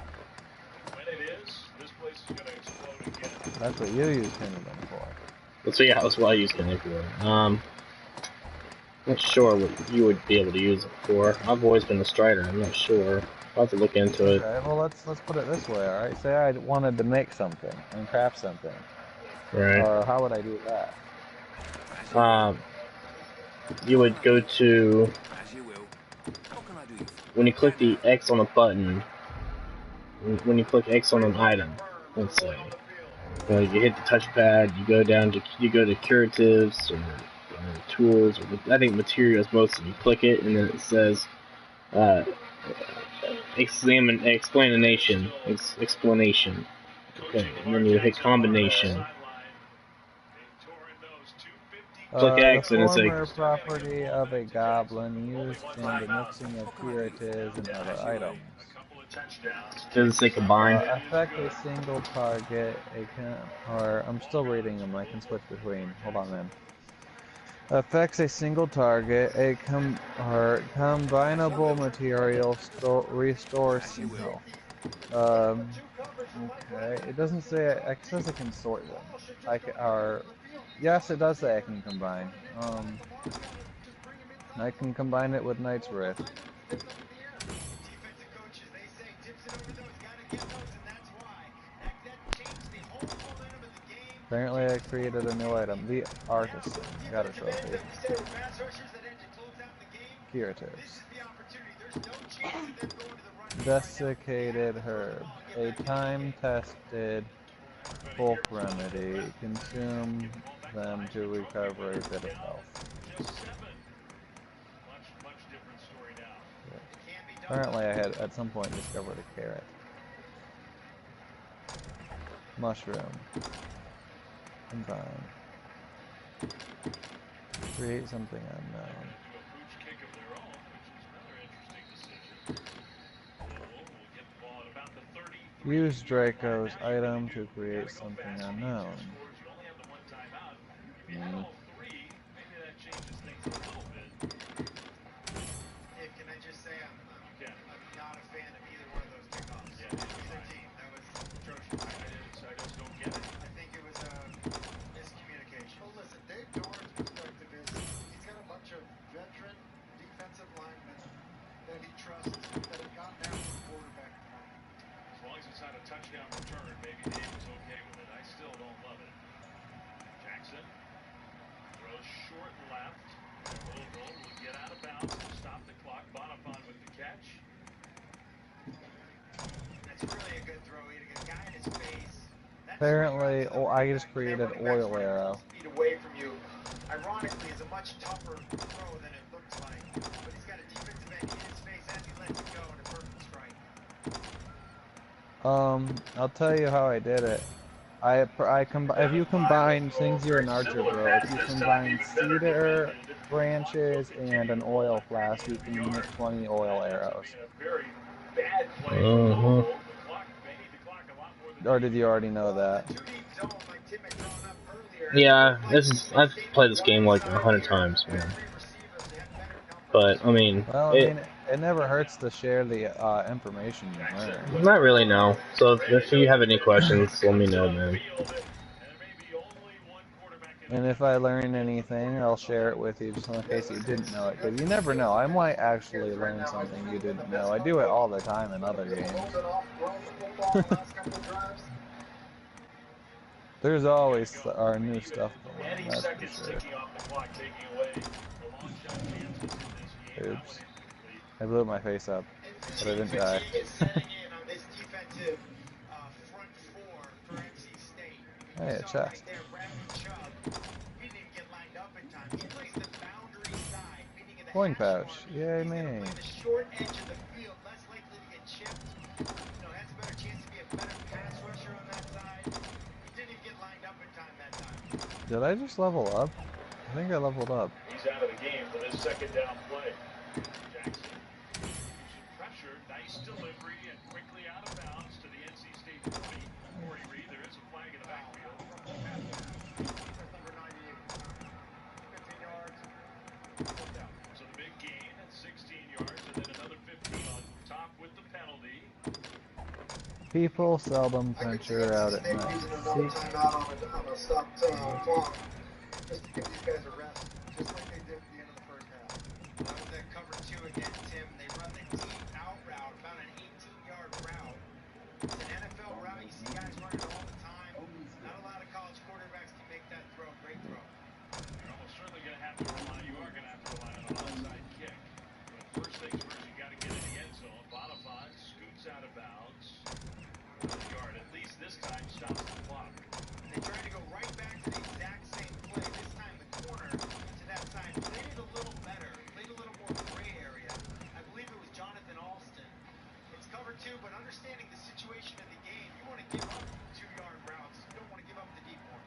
When it is, this place is going to explode again. That's what you use kindling for. So yeah, that's what I use kindling for. Not sure what you would be able to use it for. I've always been a strider. I'm not sure. I'll have to look into it. Okay, well let's put it this way, alright? Say I wanted to make something and craft something. Right. How would I do that? You would go to, As you will. What can I do you for? when you click the X on a button, when you click X on an item, let's say, you hit the touchpad, you go to curatives or tools, or I think materials mostly. You click it and then it says explanation. Okay, and then you hit combination. Click X and the it's like, former property of a goblin used in the mixing of curatives and other items. does it say combine? Affect a single target, I'm still reading them, I can switch between. Hold on, man. Affects a single target, combinable material, restores some health. Okay, it doesn't say, it says I can sort them. Yes, it does say I can combine. I can combine it with Knight's Rift. Apparently I created a new item, the Artisan. I got a trophy. Curatives. Desiccated herb. A time-tested bulk remedy. Consume them to recover a bit of health. Apparently I had at some point discovered a carrot. Mushroom. Combine. Create something unknown. Use Draco's item to create something unknown. Can I just say I'm not a fan of either one of those kickoffs. Either team. That was atrocious. I just don't get it. I think it was a miscommunication. Well, listen, Dave Doran's perspective is he's got a bunch of veteran defensive linemen that he trusts that have gotten after the quarterback tonight. As long as it's not a touchdown return, maybe Dave is okay with it. I still don't love it. Jackson throws short left. Louisville will get out of bounds and stop the clock. Bonifant with the catch. That's really a good throw. Hitting a guy in his face. Apparently, I just created oil arrow. Feet away from you. Ironically, is a much tougher throw than it looks like. But he's got a defensive end in his face as he lets it go and a perfect strike. I'll tell you how I did it. If you combine things you're an archer, bro. If you combine cedar branches and an oil flask, you can make 20 oil arrows. Or did you already know that? Yeah, I've played this game like 100 times, man. But I mean, well, it never hurts to share the information you learn. Not really, no. So if you have any questions, let me know, man. And if I learn anything, I'll share it with you just in case you didn't know it. Because you never know, I might actually learn something you didn't know. I do it all the time in other games. There's always our new stuff to learn, that's for sure. Oops. I blew my face up, but I didn't die. Hey, a chest. Coin pouch. Yay me. Did I just level up? I think I leveled up. He's out of the game for this second down play. Jackson using pressure, nice delivery, and quickly out of bounds to the NC State 40. Corey Reed, there is a flag in the backfield. Number 98. 15 yards. So the big gain at 16 yards, and then another 15 on top with the penalty. People seldom venture out at night. See? On a stopped clock, just to give these guys a rest, just like they did at the end of the first half. That was that cover 2 again, Tim. They run the deep out route, about an 18-yard route. It's an NFL route. You see guys run it all the time. Not a lot of college quarterbacks can make that throw. Great throw. You're almost certainly going to have to rely. You are going to have to rely on an onside kick. But first things first, you got to get in the end zone. Bonifant scoots out of bounds. Yard. At least this time stops the clock. And they tried to go right back to the exact same play. This time the corner to that side played it a little better, played a little more gray area. I believe it was Jonathan Alston. It's cover 2, but understanding the situation of the game, you want to give up 2-yard routes. You don't want to give up the deep one.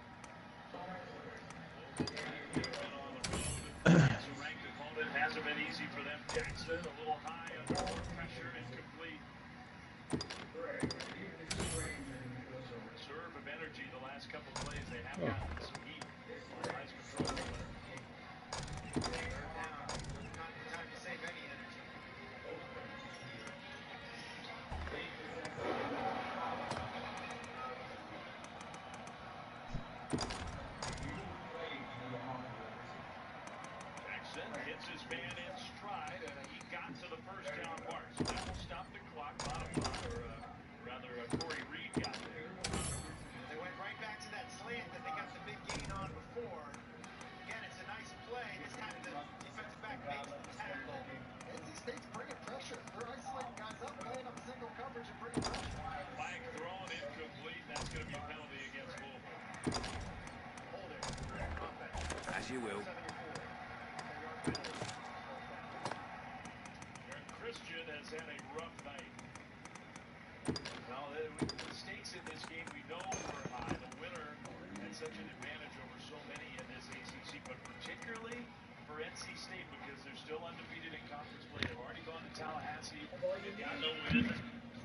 It's a ranked opponent. Hasn't been easy for them. Jackson a little high under more pressure, incomplete. Reserve of energy the last couple plays. They have gotten some heat. Nice control. Not the time to save any energy. Jackson hits his man in stride, and he got to the first down mark. So that will stop the clock. Corey Reed got there. They went right back to that slant that they got the big gain on before. Again, it's a nice play. This time the defensive back makes the tackle. NC State's bringing pressure. They're isolating guys up, laying up single coverage and bringing pressure. Flag thrown incomplete. That's going to be a penalty against Louisville. Hold it. As you will. Aaron Christian has had a rough night. Well, the stakes in this game we know were high. The winner had such an advantage over so many in this ACC, but particularly for NC State because they're still undefeated in conference play. They've already gone to Tallahassee. They've got no win.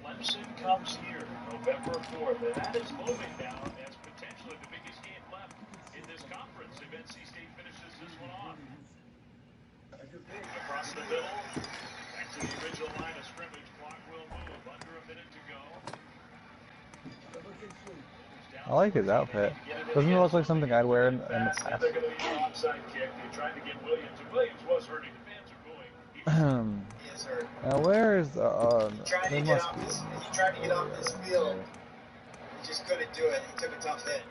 Clemson comes here November 4th, and that is moving now as potentially the biggest game left in this conference if NC State finishes this one off. Across the middle, back to the original line of scrimmage. Clock will move. Under a minute to go. I like his outfit. Doesn't it look like something I'd wear in the past? They're going to be an onside kick. They tried to get Williams, and Williams was hurting. The fans are going. Yes, sir. Now where is the? He tried to get off this field. He just couldn't do it. He took a tough hit.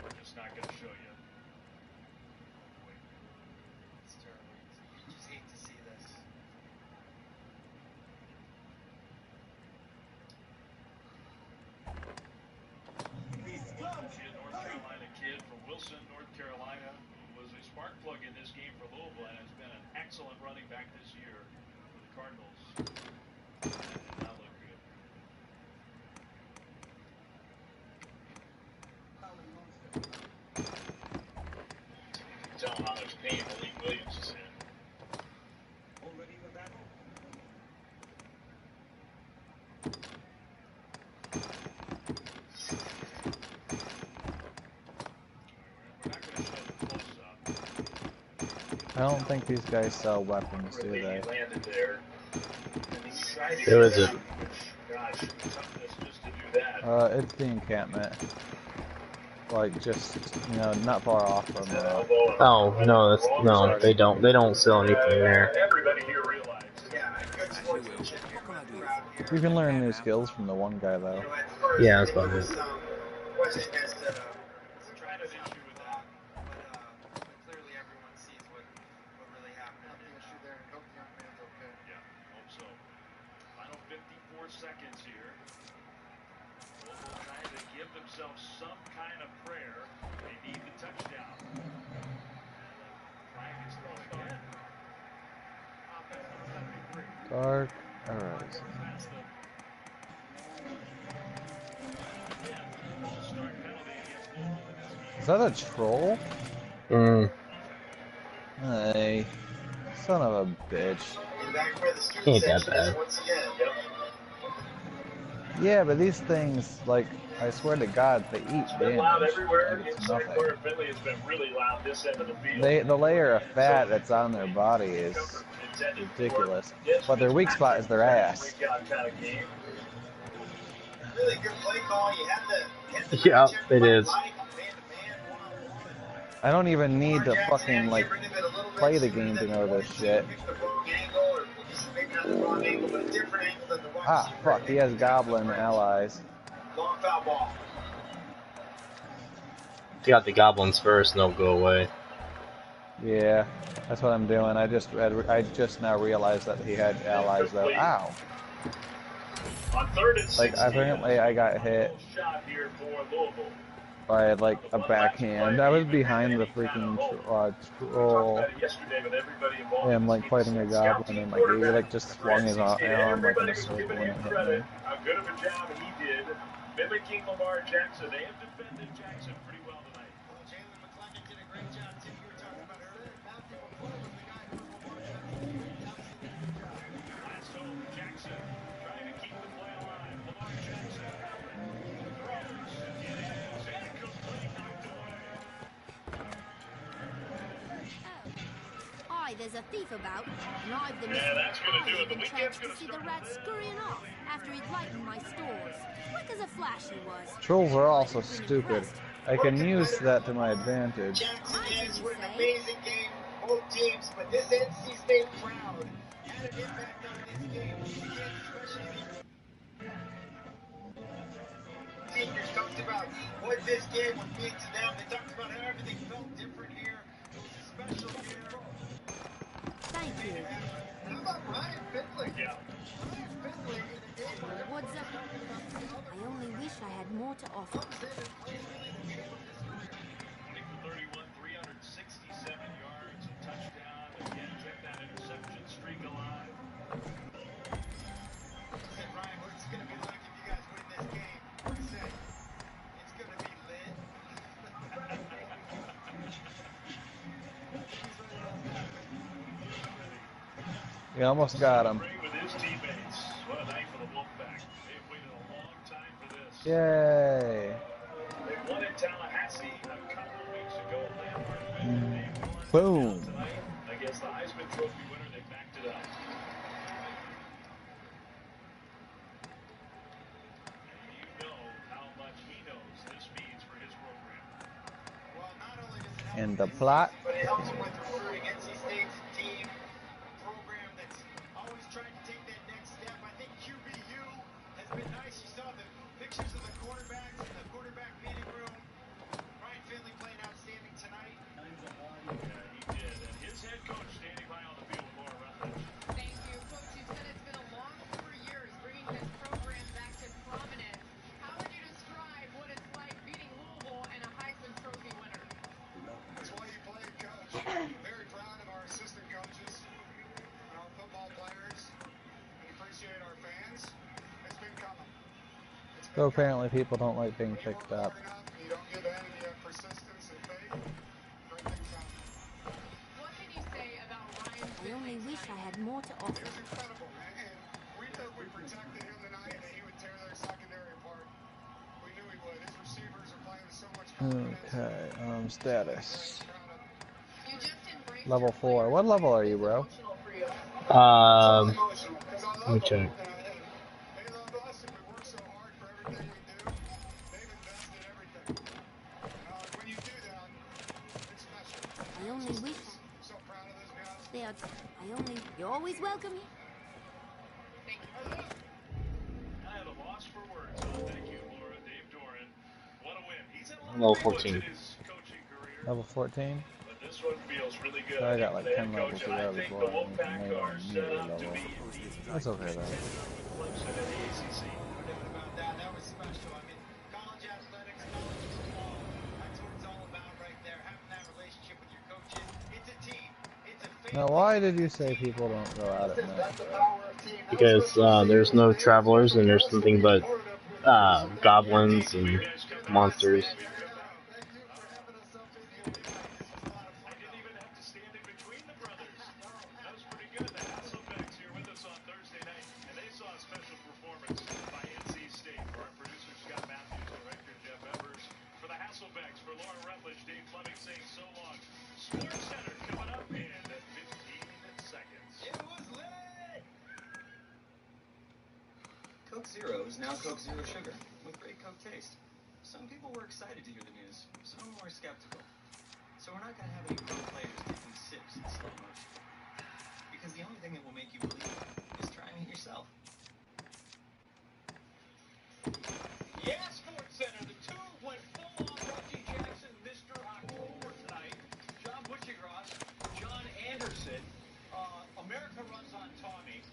We're just not going to show you. It's terrible. You just hate to see this. North Carolina kid from Wilson, North Carolina, who was a spark plug in this game for Louisville and has been an excellent running back this year for the Cardinals. That did not look good. Tell him how much pain Malik Williams is in. I don't think these guys sell weapons, do they? Landed there. Who is it? Gosh, toughness just to do that. It's the encampment. Like, just, you know, not far off from, Oh, no, that's, no, they don't sell anything there. Everybody here realized. Yeah, good sportsmanship here with the crowd here. you can learn new skills from the one guy, though. You know, at first, Yeah, that's about it. was it as trying to issue with that, but clearly everyone sees what really happened. Yeah, hope so. Final 54 seconds here. Louisville trying to give themselves some kind of prayer. They need the touchdown. Flag is thrown again. Dark Arisen. Is that a troll? Hey, son of a bitch. Ain't that bad. Yeah, but these things, like, I swear to God, they eat damage. Loud everywhere. It's Inside nothing. corner Finley has been really loud this end of the field. The layer of fat that's on their body is ridiculous. But their weak spot is their ass. Really good play call. You had the Yeah, it is. I don't even need to fucking, like, play the game to know this shit. Ah, fuck, he has goblin allies. Long foul ball. You got the goblins first and they'll go away. Yeah, that's what I'm doing. I just now realized that he had allies though. Ow. On 3rd and 16, like, apparently I got hit by, like, a backhand. I was behind the freaking troll and, like, fighting a goblin, and, like, he, like, just swung his arm, like, in a circle and it hit me. How good of a job he did mimicking Lamar Jackson. They have defended Jackson pretty well tonight. Well, Jalen McClellan did a great job. Tim, you were talking about earlier. Matthew McClellan was the guy who Lamar Jackson did absolutely good job. Last home, Jackson trying to keep the play alive. Lamar Jackson throws. It is incomplete, knocked away. Aye, there's a thief about, and I've the that's going to do it. The weekend's to going to see the start. rat scurrying off after he'd lightened my stores. Quick as a flash he was. Trolls are also stupid. I can use that to my advantage. Jackson ends with an amazing game, both teams, but this NC State crowd had an impact on this game. Seniors talked about what this game would mean to them. They talked about how everything felt different here. It was a special year. Thank you. How about Ryan Finley? Yeah. Ryan Finley in a game where What's up? I only wish I had more to offer. 31, 367 yards, a touchdown. Again, kept that interception streak alive. said, Ryan, what's it going to be like if you guys win this game? He said, it's going to be lit. You almost got him. With his teammates. What a night for the Wolfpack. They've waited a long time for this. Yay. They won in Tallahassee a couple of weeks ago. Boom. Tonight against the Heisman Trophy winner, they backed it up. And you know how much he knows this means for his program. Well, not only does it help And the plot. but it helps him with recruiting NC State's team, a program that's always trying to take that next step. I think QBU has been nice. You saw the pictures of the So apparently people don't like being picked up. You don't give any persistence and faith. Great things happen. What can you say about Ryan? I only wish I had more to offer. It was incredible, and we knew if we protected him tonight that he would tear their secondary apart. We knew he would. His receivers are playing with so much confidence. Okay, status. You just embraced Level 4. What level are you, bro? Let me check. They love us, and we work so hard for everything we do. They've invested everything. When you do that, it's special. I only wish. So proud of those guys. They are. I only. You're always welcome here. Thank you. I had a loss for words. So thank you, Laura. Dave Doran. What a win. He's in Level 14. his coaching career. Level 14? But this one feels really good. So I got like He's 10 the levels to coach, go I think before the I can Wolfpack make are a set new up to level. be That's okay though. Clemson and the ACC. No doubt about that. That was special. I mean, college athletics, college football, that's what it's all about right there. Having that relationship with your coaches. It's a team. It's a family. Now why did you say people don't go out at night, bro? Because there's no travelers and there's nothing but goblins and monsters. Coke Zero is now Coke Zero Sugar, with great Coke taste. Some people were excited to hear the news, some were skeptical. So we're not going to have any pro players taking sips in slow motion. Because the only thing that will make you believe it is trying it yourself. Yeah, Sports Center. The two went full on Reggie Jackson, Mr. October tonight. John Butchergross, John Anderson. America runs on Tommy.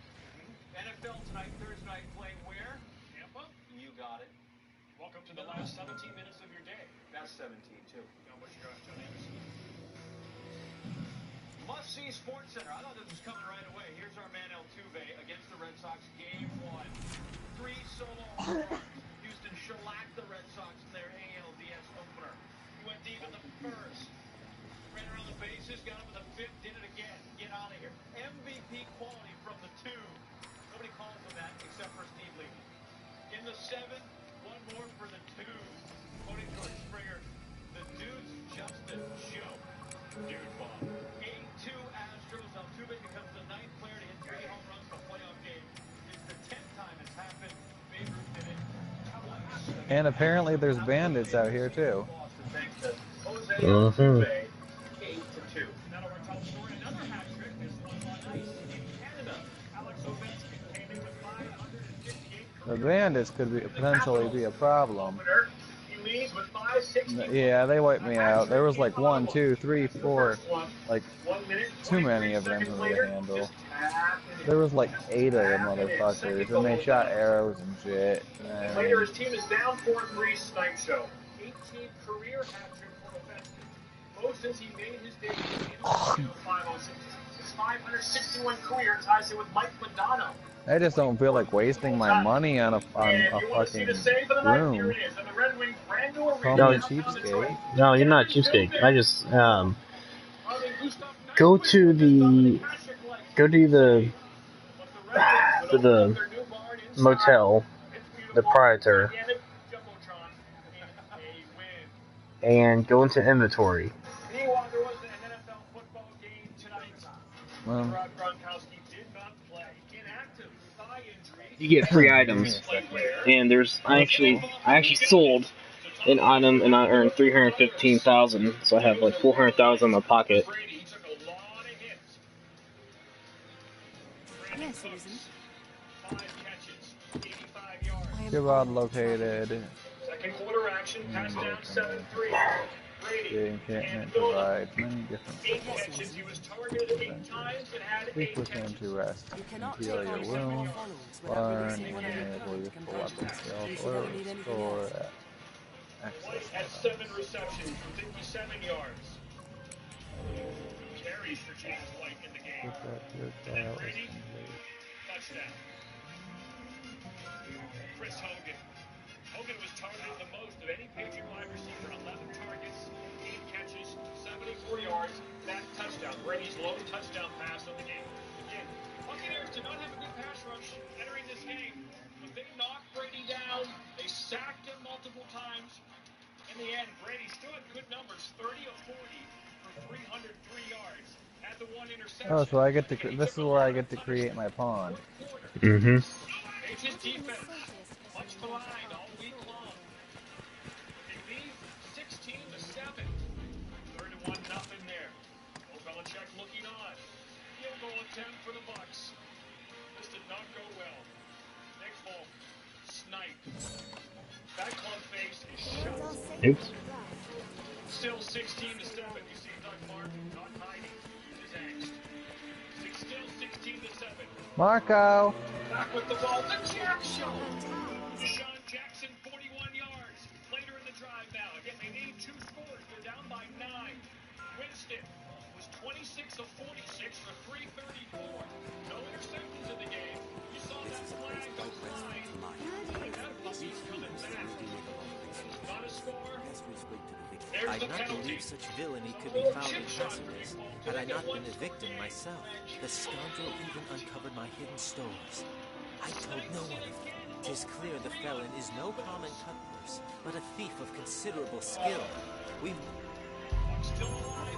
NFL tonight, Thursday night, playing where? Tampa? You got it. Welcome to the last 17 minutes of your day. That's 17, too. John Butchergross, John Anderson. Must-see Sports Center. I thought this was coming right away. Here's our man Altuve against the Red Sox, Game 1. 3 solo homers. Houston shellacked the Red Sox in their ALDS opener. He went deep in the first. Ran around the bases, got him in the fifth, did it again. Get out of here. MVP quality from the 2. Nobody calls him that except for Steve Levy. In the 7th, one more for the 2. Quoting George Springer, the dude's just a joke. Dude bomb. 8-2 Astros. Altuve becomes the 9th player to hit 3 home runs in a playoff game. It's the 10th time it's happened. Babe Ruth did it twice. And apparently there's bandits out here too. Mm-hmm. 8-2. Now to our top story, another hat trick is one on ice in Canada. Alex Ovechkin came in with 558. The bandits could potentially be a problem. He leads with 560. Yeah, they wiped me out. There was like 1, 2, 3, 4, like too many of them for me to handle. There was like 8 of them motherfuckers, and they shot arrows and shit. Later, his team is down 4-3 tonight show. 18 career hat trick for Ovechkin. Most since he made his debut in 506. His 561 career ties him with Mike Modano. I just don't feel like wasting my money on a fucking room. Call me a cheapskate. No, you're not cheapskate. I just go to the motel, the proprietor, and go into inventory. Well, You get free items, and I actually sold an item, and I earned 315,000. So I have like 400,000 in my pocket. Yes, Arisen. Gibod located. Second quarter action, pass down 7-3. The encampment provides many different 8 catches. He was targeted 8 times and had 8 Speak with him to rest. Heal your wounds. Learn and enable useful weapon skills or restore access. Had 7 receptions for 57 yards. Carries for James White in the game. Touchdown. Chris Hogan. Hogan was targeted the most of any Patriot wide receiver, 11 targets, 8 catches, 74 yards, that touchdown. Brady's lone touchdown pass of the game. Again, Buccaneers did not have a good pass rush entering this game, but they knocked Brady down. They sacked him multiple times. In the end, Brady still had good numbers, 30 of 40 for 303 yards. Had the one interception. Oh, so I get to. This is where I get to create my pawn. Mm-hmm. His defense, much maligned all week long. They lead 16-7. 3rd and 1, nothing there. Bill Belichick looking on. Field goal attempt for the Bucs. This did not go well. Next ball, snipe. That club face is shut. Oops. Still 16-7. You see Doug Martin not hiding his angst. Still 16-7. Marco. Back with the ball, the Jack Show. Deshaun Jackson, 41 yards. Later in the drive now. Again, they need 2 scores. They're down by 9. Winston was 26 of 46 for 334. No interceptions in the game. You saw that flag go flying. That puppy's coming back. Not a score. I'd not believed such villainy could be found in passengers, had I not been a victim myself. The scoundrel even uncovered my hidden stores. I told no one of it. 'Tis clear the felon is no common cutpurse, but a thief of considerable skill. We... Still alive.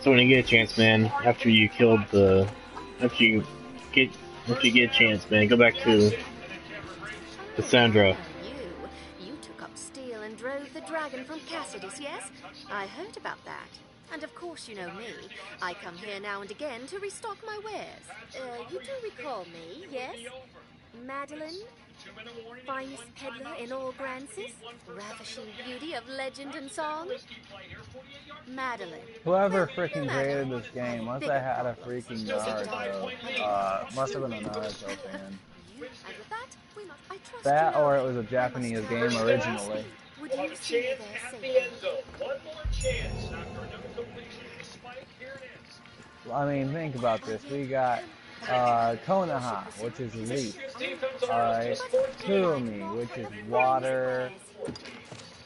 So when you get a chance, man, after you get a chance, man, go back to Cassandra. You took up steel and drove the dragon from Cassidy's, yes? I heard about that. And of course you know me. I come here now and again to restock my wares. You do recall me, yes? Madeline? Finest peddler in all Grancis? Ravishing beauty of legend and song? Madeline. Whoever freaking created this game must have had a freaking Naruto. Must have been a Naruto fan. That or it was a Japanese game originally. Would you see chance at the end zone? One more chance after another completion. Spike, here it is. I mean, think about this. We got Konoha, which is leaf. Alright. Kurumi, which is water.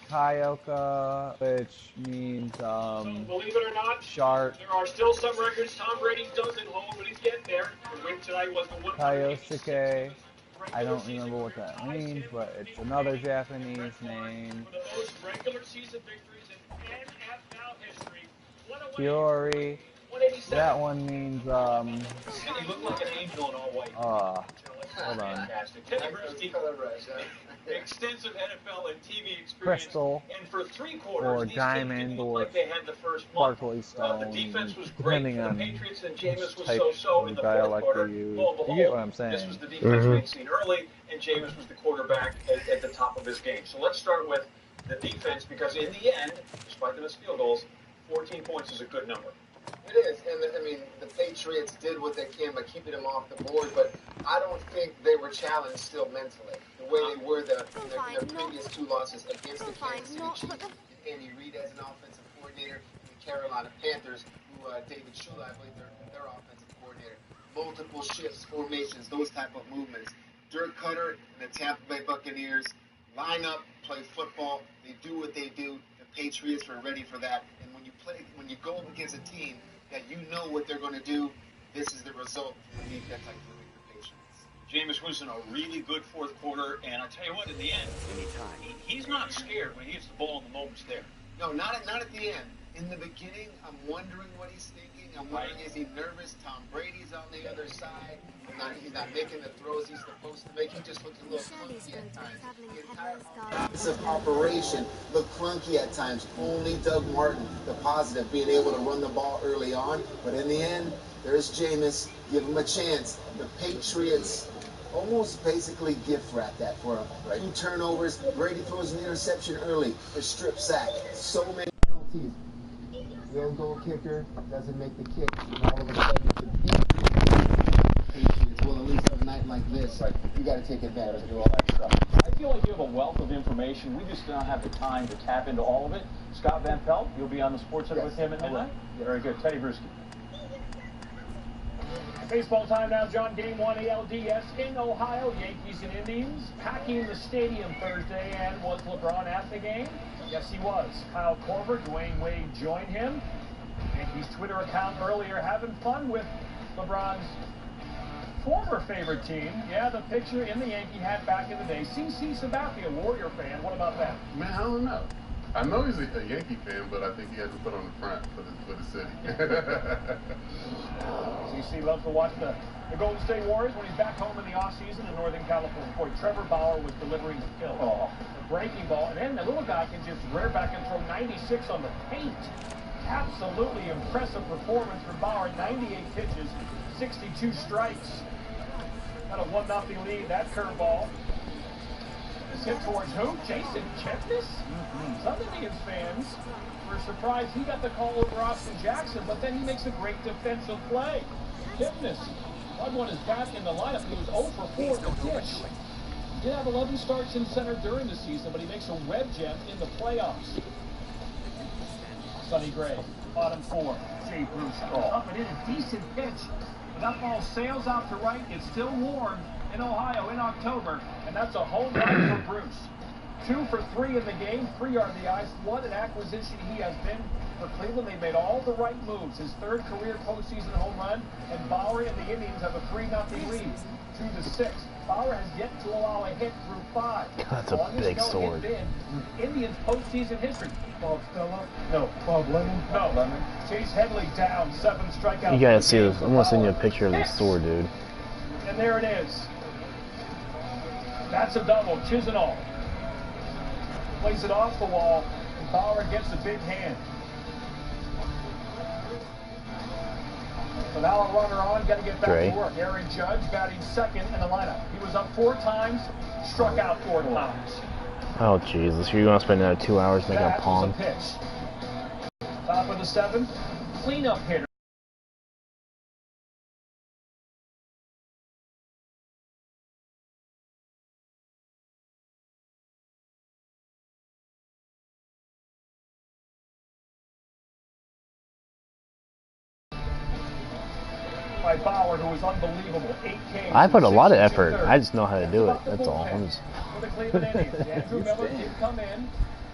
Kyoka, which means believe it or not, shark. There are still some records Tom Brady doesn't hold, but he's getting there. The win tonight was the one. Kyosuke. I don't remember what that means, but it's another Japanese name. One of the most regular season victories in NFL history. Fiori. That one means You look like an angel in all white. Hold on. Teddy Bruschi, extensive NFL and TV experience. Crystal, and for 3 quarters, or diamond, or like they had the first sparkly stone, the defense was great depending for the on Patriots, and Jameis was type so-so in the fourth dialect quarter. you use. Lo and You behold, get what I'm saying. this was the defense we'd seen early, and Jameis was the quarterback at the top of his game. So let's start with the defense, because in the end, despite the missed field goals, 14 points is a good number. It is, and I mean, the Patriots did what they can by keeping him off the board, but I don't think they were challenged still mentally. The way they were their previous 2 losses against the Kansas City Chiefs, and Andy Reid as an offensive coordinator, and the Carolina Panthers, who David Shula, I believe, their offensive coordinator. Multiple shifts, formations, those type of movements. Dirk Cutter and the Tampa Bay Buccaneers line up, play football. They do what they do. The Patriots were ready for that. And when you go up against a team that you know what they're going to do, this is the result. You need that type of the Patriots. Jameis was in a really good fourth quarter, and I tell you what, in the end, he's not scared when he hits the ball in the moment's there. No, not at the end. In the beginning, I'm wondering what he's thinking. I'm wondering, is he nervous? Tom Brady's on the other side. He's not making the throws he's supposed to make. He just looks a little clunky at times. The entire offensive operation looked clunky at times. Only Doug Martin, the positive, being able to run the ball early on. But in the end, there's Jameis. Give him a chance. The Patriots almost basically gift wrap that for him. Right. 2 turnovers. Brady throws an interception early. A strip sack. So many penalties. Field goal kicker doesn't make the kick. And all of a sudden, it's a Patriots. Well, at least on a night like this, you got to take advantage of all that stuff. I feel like you have a wealth of information. We just don't have the time to tap into all of it. Scott Van Pelt, you'll be on the Sports Center with him at midnight? Very good. Teddy Bruschi. Baseball time now, John. Game 1 ALDS in Ohio. Yankees and Indians packing the stadium Thursday. And was LeBron at the game? Yes, he was. Kyle Korver, Dwayne Wade joined him. Yankees Twitter account earlier having fun with LeBron's former favorite team. Yeah, the picture in the Yankee hat back in the day. CC Sabathia, Warrior fan. What about that? Man, I don't know. I know he's a Yankee fan, but I think he has to put on the front for the city. CC loves to watch the Golden State Warriors when he's back home in the offseason in Northern California. Boy, Trevor Bauer was delivering the kill. The breaking ball, and then the little guy can just rear back and throw 96 on the paint. Absolutely impressive performance for Bauer. 98 pitches, 62 strikes. Got a 1-0 lead. That curveball. This hit towards who? Jason Chepnis? Some Indians fans were surprised he got the call over Austin Jackson, but then he makes a great defensive play. Chepnis, Bud won his bat in the lineup. He was 0 for 4 at the pitch. He did have 11 starts in center during the season, but he makes a web gem in the playoffs. Sonny Gray, bottom 4. Jay Bruce up and in a decent pitch. But that ball sails out to right. It's still warm in Ohio in October, and that's a home run for Bruce. 2 for 3 in the game, 3 RBIs. What an acquisition he has been for Cleveland. They made all the right moves. His 3rd career postseason home run, and Bauer and the Indians have a 3-0 lead. 2-6. Bauer has yet to allow a hit through 5. That's a big sword. Indians postseason history. Bob Stella? No. Bob Lemon? No. Lemon. Chase Headley down, 7 strikeouts. You gotta see this. I'm gonna send you a picture of this sword, dude. And there it is. That's a double. Chisenhall plays it off the wall, and Bauer gets a big hand. So now a runner on, got to get back to work. Aaron Judge batting 2nd in the lineup. He was up 4 times, struck out 4 times. Oh Jesus! You're gonna spend another 2 hours making a pong. That was a pitch. Top of the 7th, cleanup hitter. By Bauer, who was unbelievable. 8 Ks. I put a lot of effort. I just know how to do it. That's all. For the Cleveland Indians, Andrew Miller did come in.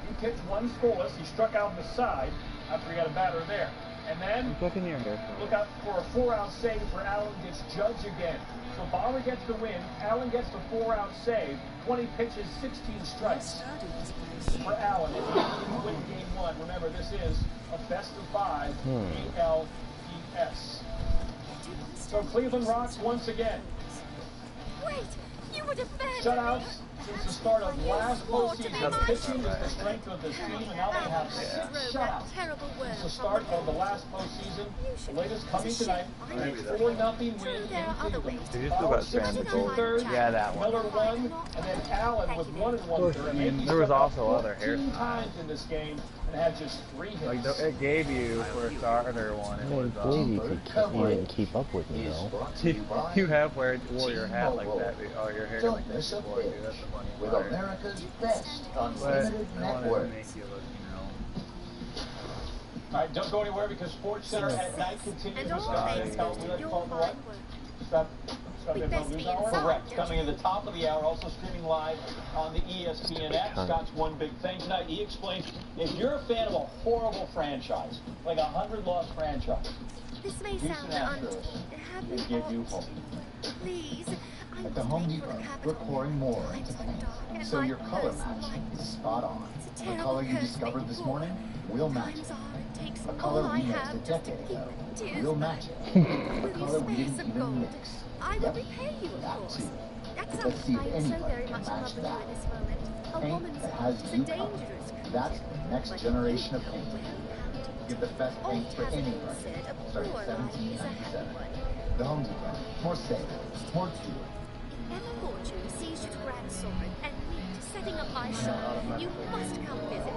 He pitched 1 scoreless. He struck out the side after he had a batter there. And then look out for a 4-out save for Allen. Gets Judge again. So Bauer gets the win. Allen gets the 4-out save. 20 pitches, 16 strikes for Allen. If he win game 1, remember this is a best of 5 ALDS. So Cleveland rocks once again. Wait, you were defending. Shutouts since the start of last postseason. Pitching is the strength of this team, and now they have 6 shutouts since the start of the last postseason. The latest coming tonight, a 4-0 win in Cleveland. Bauer 6 2/3. Yeah, that one. Miller 1, and then Allen with 1 1/3. I mean, there was also other hairstyles. Times in this game and had just 3 hits. Like it gave you for a starter one. It was you didn't keep up with me though. You have wore your hat like that. Oh, your hair like this before, dude. That's a funny with part. America's best unlimited network. All right, don't go anywhere because Sports Center at night continues with Correct. Coming at the top of the hour, also streaming live on the ESPNX. Scott's one big thing tonight. He explains if you're a fan of a horrible franchise, like a 100-loss franchise, this may sound they give you hope. Please. At the Home Depot, we're pouring more into paint, so your color match is spot on. The color you discovered this morning, we'll match it. A color we mixed a decade ago, we'll match it. A color we didn't even mix. Yep, that too. Let's see if anybody can match that. Paint that has you covered. That's the next generation of paint. Get the best paint for any price, starting at $17.97. The Home Depot, more safe, more doable. If ever fortune sees you to grab sword and me to setting up my shop, you must come visit.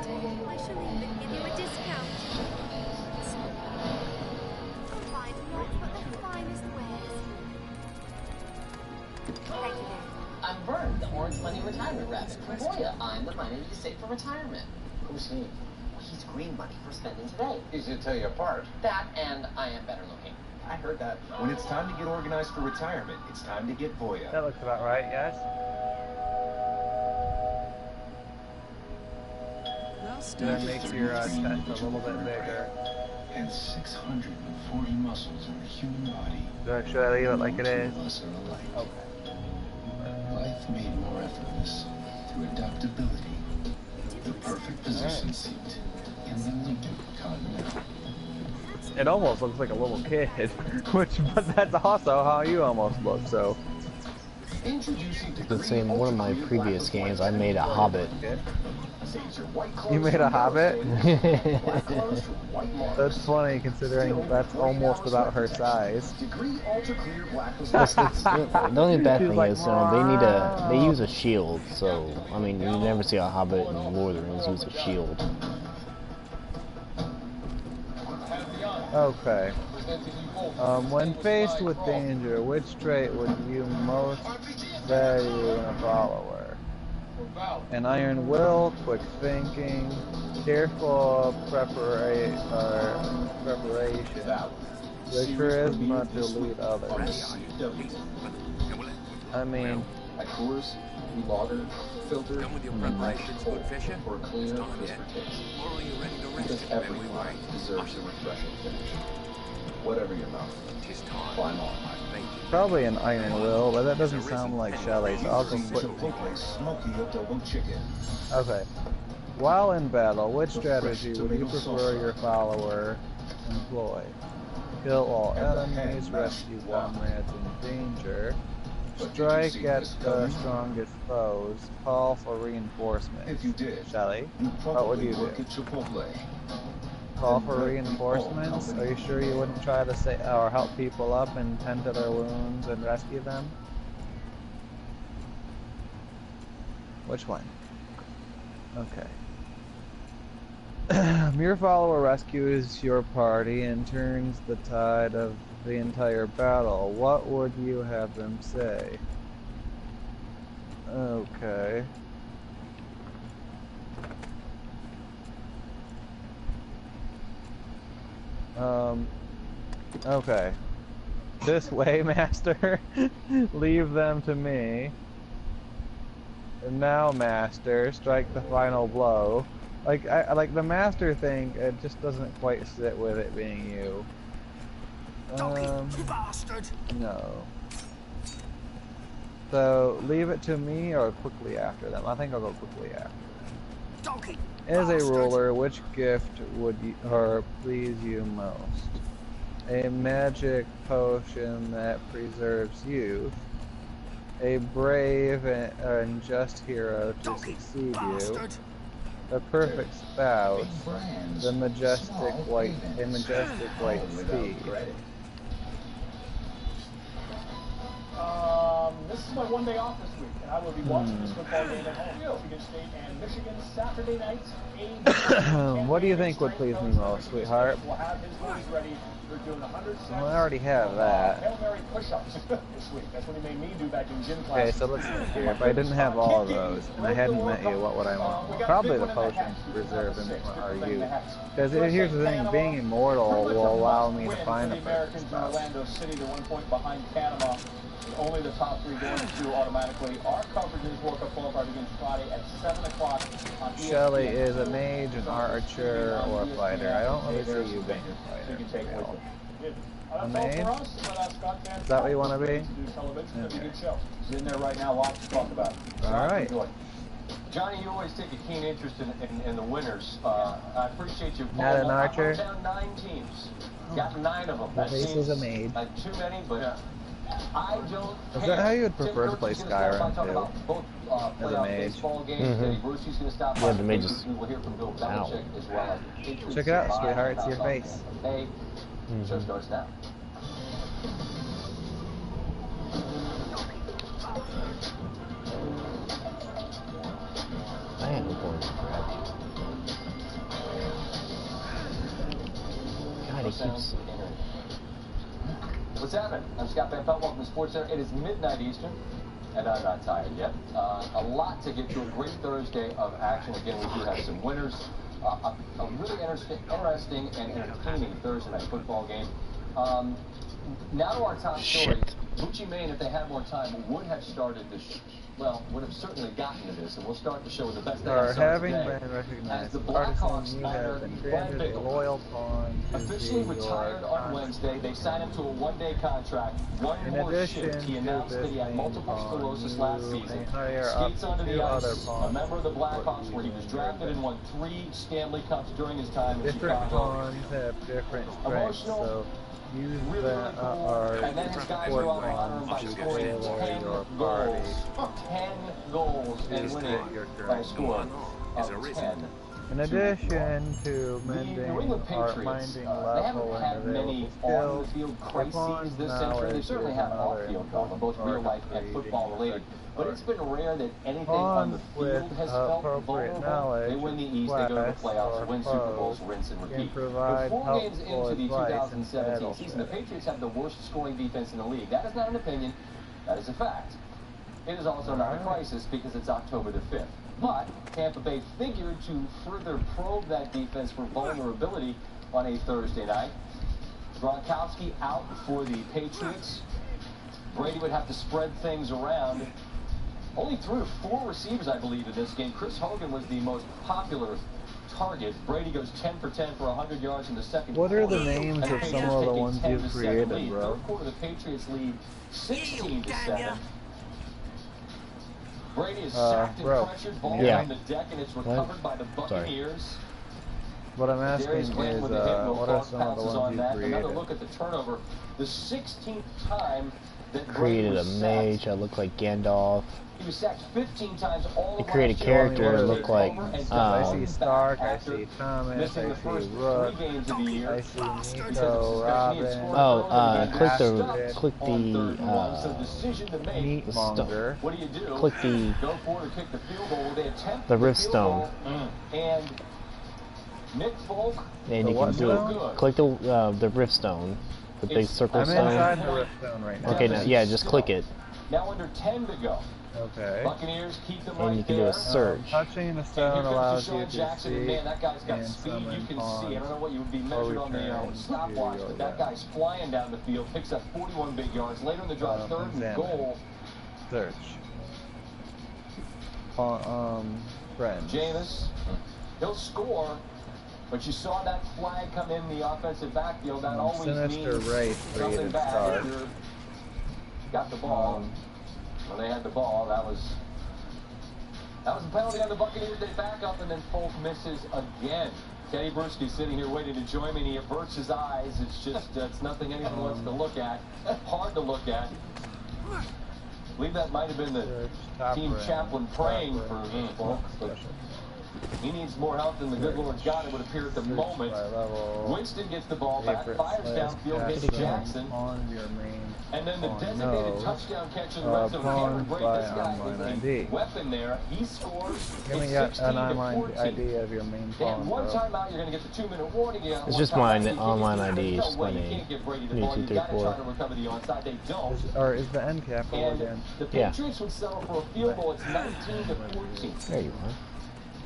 I shall even give you a discount. I'll find not but the finest wares. Thank you very much. I'm Vern, the Orange Money Retirement Rabbit from Boya. I'm the money you save for retirement. Who's he? He's green money for spending today. Easy to tell you apart. That and I am better looking. I heard that. When it's time to get organized for retirement, it's time to get Voya. That looks about right, yes. That makes your chest a little bit bigger. And 640 muscles in the human body. Should I leave it like it is? Okay. Life made more effortless through adaptability. The perfect position seat in the Lincoln Continental. It almost looks like a little kid, but that's also how you almost look, so. The same one of my previous games, I made a hobbit. You made a hobbit? That's funny considering that's almost about her size. The only bad thing is, they use a shield, so, I mean, you never see a hobbit in Lord of the Rings use a shield. Okay. When faced with danger, which trait would you most value in a follower? An iron will, quick thinking, careful preparation, the charisma to lead others. I mean, coolers, logger, filter, or cleaner just for taste. Because everyone deserves a refreshing finish. Whatever your mouth, climb on. probably an iron will, but that doesn't sound like Shelley, so I'll go quick. Okay. While in battle, which strategy would you prefer your follower employ? Kill all enemies, rescue comrades in danger, strike at the strongest foes, call for reinforcements. If you did, Shelley, what would you do? Call for reinforcements? Are you sure you wouldn't try to say or help people up and tend to their wounds and rescue them? Which one? Okay. Your follower rescues your party and turns the tide of the entire battle. What would you have them say? Okay. Okay. This way, Master. Leave them to me. And now, Master, strike the final blow. Like the Master thing, it just doesn't quite sit with it being you. Bastard! No. So, leave it to me or quickly after them? I think I'll go quickly after them. As a ruler, which gift would you, or please you most? A magic potion that preserves youth. A brave and just hero to succeed you. The perfect spouse. The majestic white steed. This is my one day off this week, and I will be watching this football game at home. Michigan State and Michigan Saturday night. What do you think would please me most, sweetheart? Will have his legs ready for doing 100 sets. Well, I already have that. Hail Mary push-ups this week. That's what he made me do back in gym class. Okay, so let's look here. If I didn't have all of those, and I hadn't met you, what would I want? Probably the potions to preserve our youth. Because here's the thing, being immortal will allow me to find a perfect spouse. Orlando City, they're 1 point behind Panama. Only the top 3 going through automatically. Our coverage is World Cup qualified against Friday at 7 o'clock on ESPN. Shelley is a mage, an archer, or a fighter. I don't really see you being a fighter. A mage? Is that what you want to be? Okay. He's in there right now, lots to talk about. Alright. Johnny, you always take a keen interest in the winners. I appreciate you. Not an archer? I wrote down 9 teams. Got 9 of them. The base is a mage. Too many, but I don't Is that how you would prefer to play Skyrim too? As a mage? Yeah, the mage is... Wow. Check it out, sweetheart. It's your face. Show starts now. I am going to grab you. God, he keeps... What's happening? I'm Scott Van Pelt. Welcome to Sports Center. It is midnight Eastern, and I'm not tired yet. A lot to get to. A great Thursday of action. Again, we do have some winners. A really interesting and entertaining Thursday night football game. Now to our top story. Gucci Mane, if they had more time, would have started this. Well, would have certainly gotten to this, and we'll start the show with the best thing I saw having today. been recognized, As the Arisen, Blackhawks you owner have been Brad granted a Bickle loyal pawn to officially be retired your on Wednesday. They signed him to a one-day contract. One In more addition shift. He to announced this that he had main multiple pawn, sclerosis you last may season. hire up Skates to onto 2 the other ice. A pawns member of the to Blackhawks, support where he you was in your drafted and won 3 Stanley Cups during his time in Different Chicago. pawns have different strengths, so use Really, that really cool. our And then his guys support go out and honor him by pawns to scoring tailor 10 your goals. party. 10 goals and to winning fit your by a current score needs. of 10. In addition to mending The New England or Patriots, minding they haven't level had and many available skills, on-the-field our crises pawns this now century. They is certainly have another off-field drama, important both part real of life and creating football an related. effective But it's been rare that anything on Pawns the with field has felt appropriate vulnerable. knowledge They win the East, they go to the playoffs, win Super Bowls, rinse and can repeat. provide But 4 games helpful into the advice in 2017 battle season, the strategy. Patriots have the worst scoring defense in the league. That is not an opinion, that is a fact. It is also not a crisis because it's October the 5th. But Tampa Bay figured to further probe that defense for vulnerability on a Thursday night. Gronkowski out for the Patriots. Brady would have to spread things around. Only threw 4 receivers, I believe, in this game. Chris Hogan was the most popular target. Brady goes 10 for 10 for 100 yards in the second What are quarter. the names And the of some Patriots of the take a ones 10 you've to 7 created, lead. bro? Third quarter, the Patriots lead 16-7. Brady is sacked and bro. pressured, ball Yeah. on the deck, and it's recovered by the Buccaneers. What I'm asking Darius is, Glenn with the hit, no what are false some of the passes ones on you that. Another created? look at the turnover. The 16th time that Brady Created a was sacked. mage that looked like Gandalf. He was sacked 15 times all He of created a last year. character that looked like I see Stark, I see Thomas, missing I the first see 3 Rook, games of the year. I see Nico, Robin, click the Meatmonger. What do you do? click the Go for it or kick the field goal. Well, they attempt the the rift field stone. goal, and Nick Folk. And you can do it. Click the rift stone, the big circle I'm stone. inside the rift stone right now. Okay, now yeah, just click it, Now under 10 to go. Okay. Buccaneers keep them and right you can there. do a search. Touching the And stone here comes allows Deshaun you to Jackson, and see man, that guy's got and speed. You summon can pawns see. I don't know what you would be or measured on the return stopwatch, to but that guy's flying down the field, picks up 41 big yards. Later in the drive, 3rd and examine. goal. Search. Friends. Jameis, he'll score, but you saw that flag come in the offensive backfield. That always Sinister means Wraith something created bad. Stark. If you're got the ball. When they had the ball, that was a penalty on the Buccaneers. They back up, and then Folk misses again. Kenny Bruschi sitting here waiting to join me, and he averts his eyes. It's just, it's nothing anyone wants to look at. Hard to look at. I believe that might have been the team chaplain praying for Folk, but he needs more help than the good Lord's got, it would appear at the moment. Winston gets the ball back, fires downfield, hits Jackson. And then the designated touchdown catch in the red zone. Cameron Brate, this guy is a weapon there. He scores. Give me It's an 16 to online 14. ID of your main They have pawn, one bro. timeout, you're going to get the 2-minute warning. It's just my online ID. It's my You name. can't give Brady the ball. You've got to try to recover the onside. They don't. Or is the end cap And again? the Patriots would settle for a field goal. It's 19 to 14. There you are.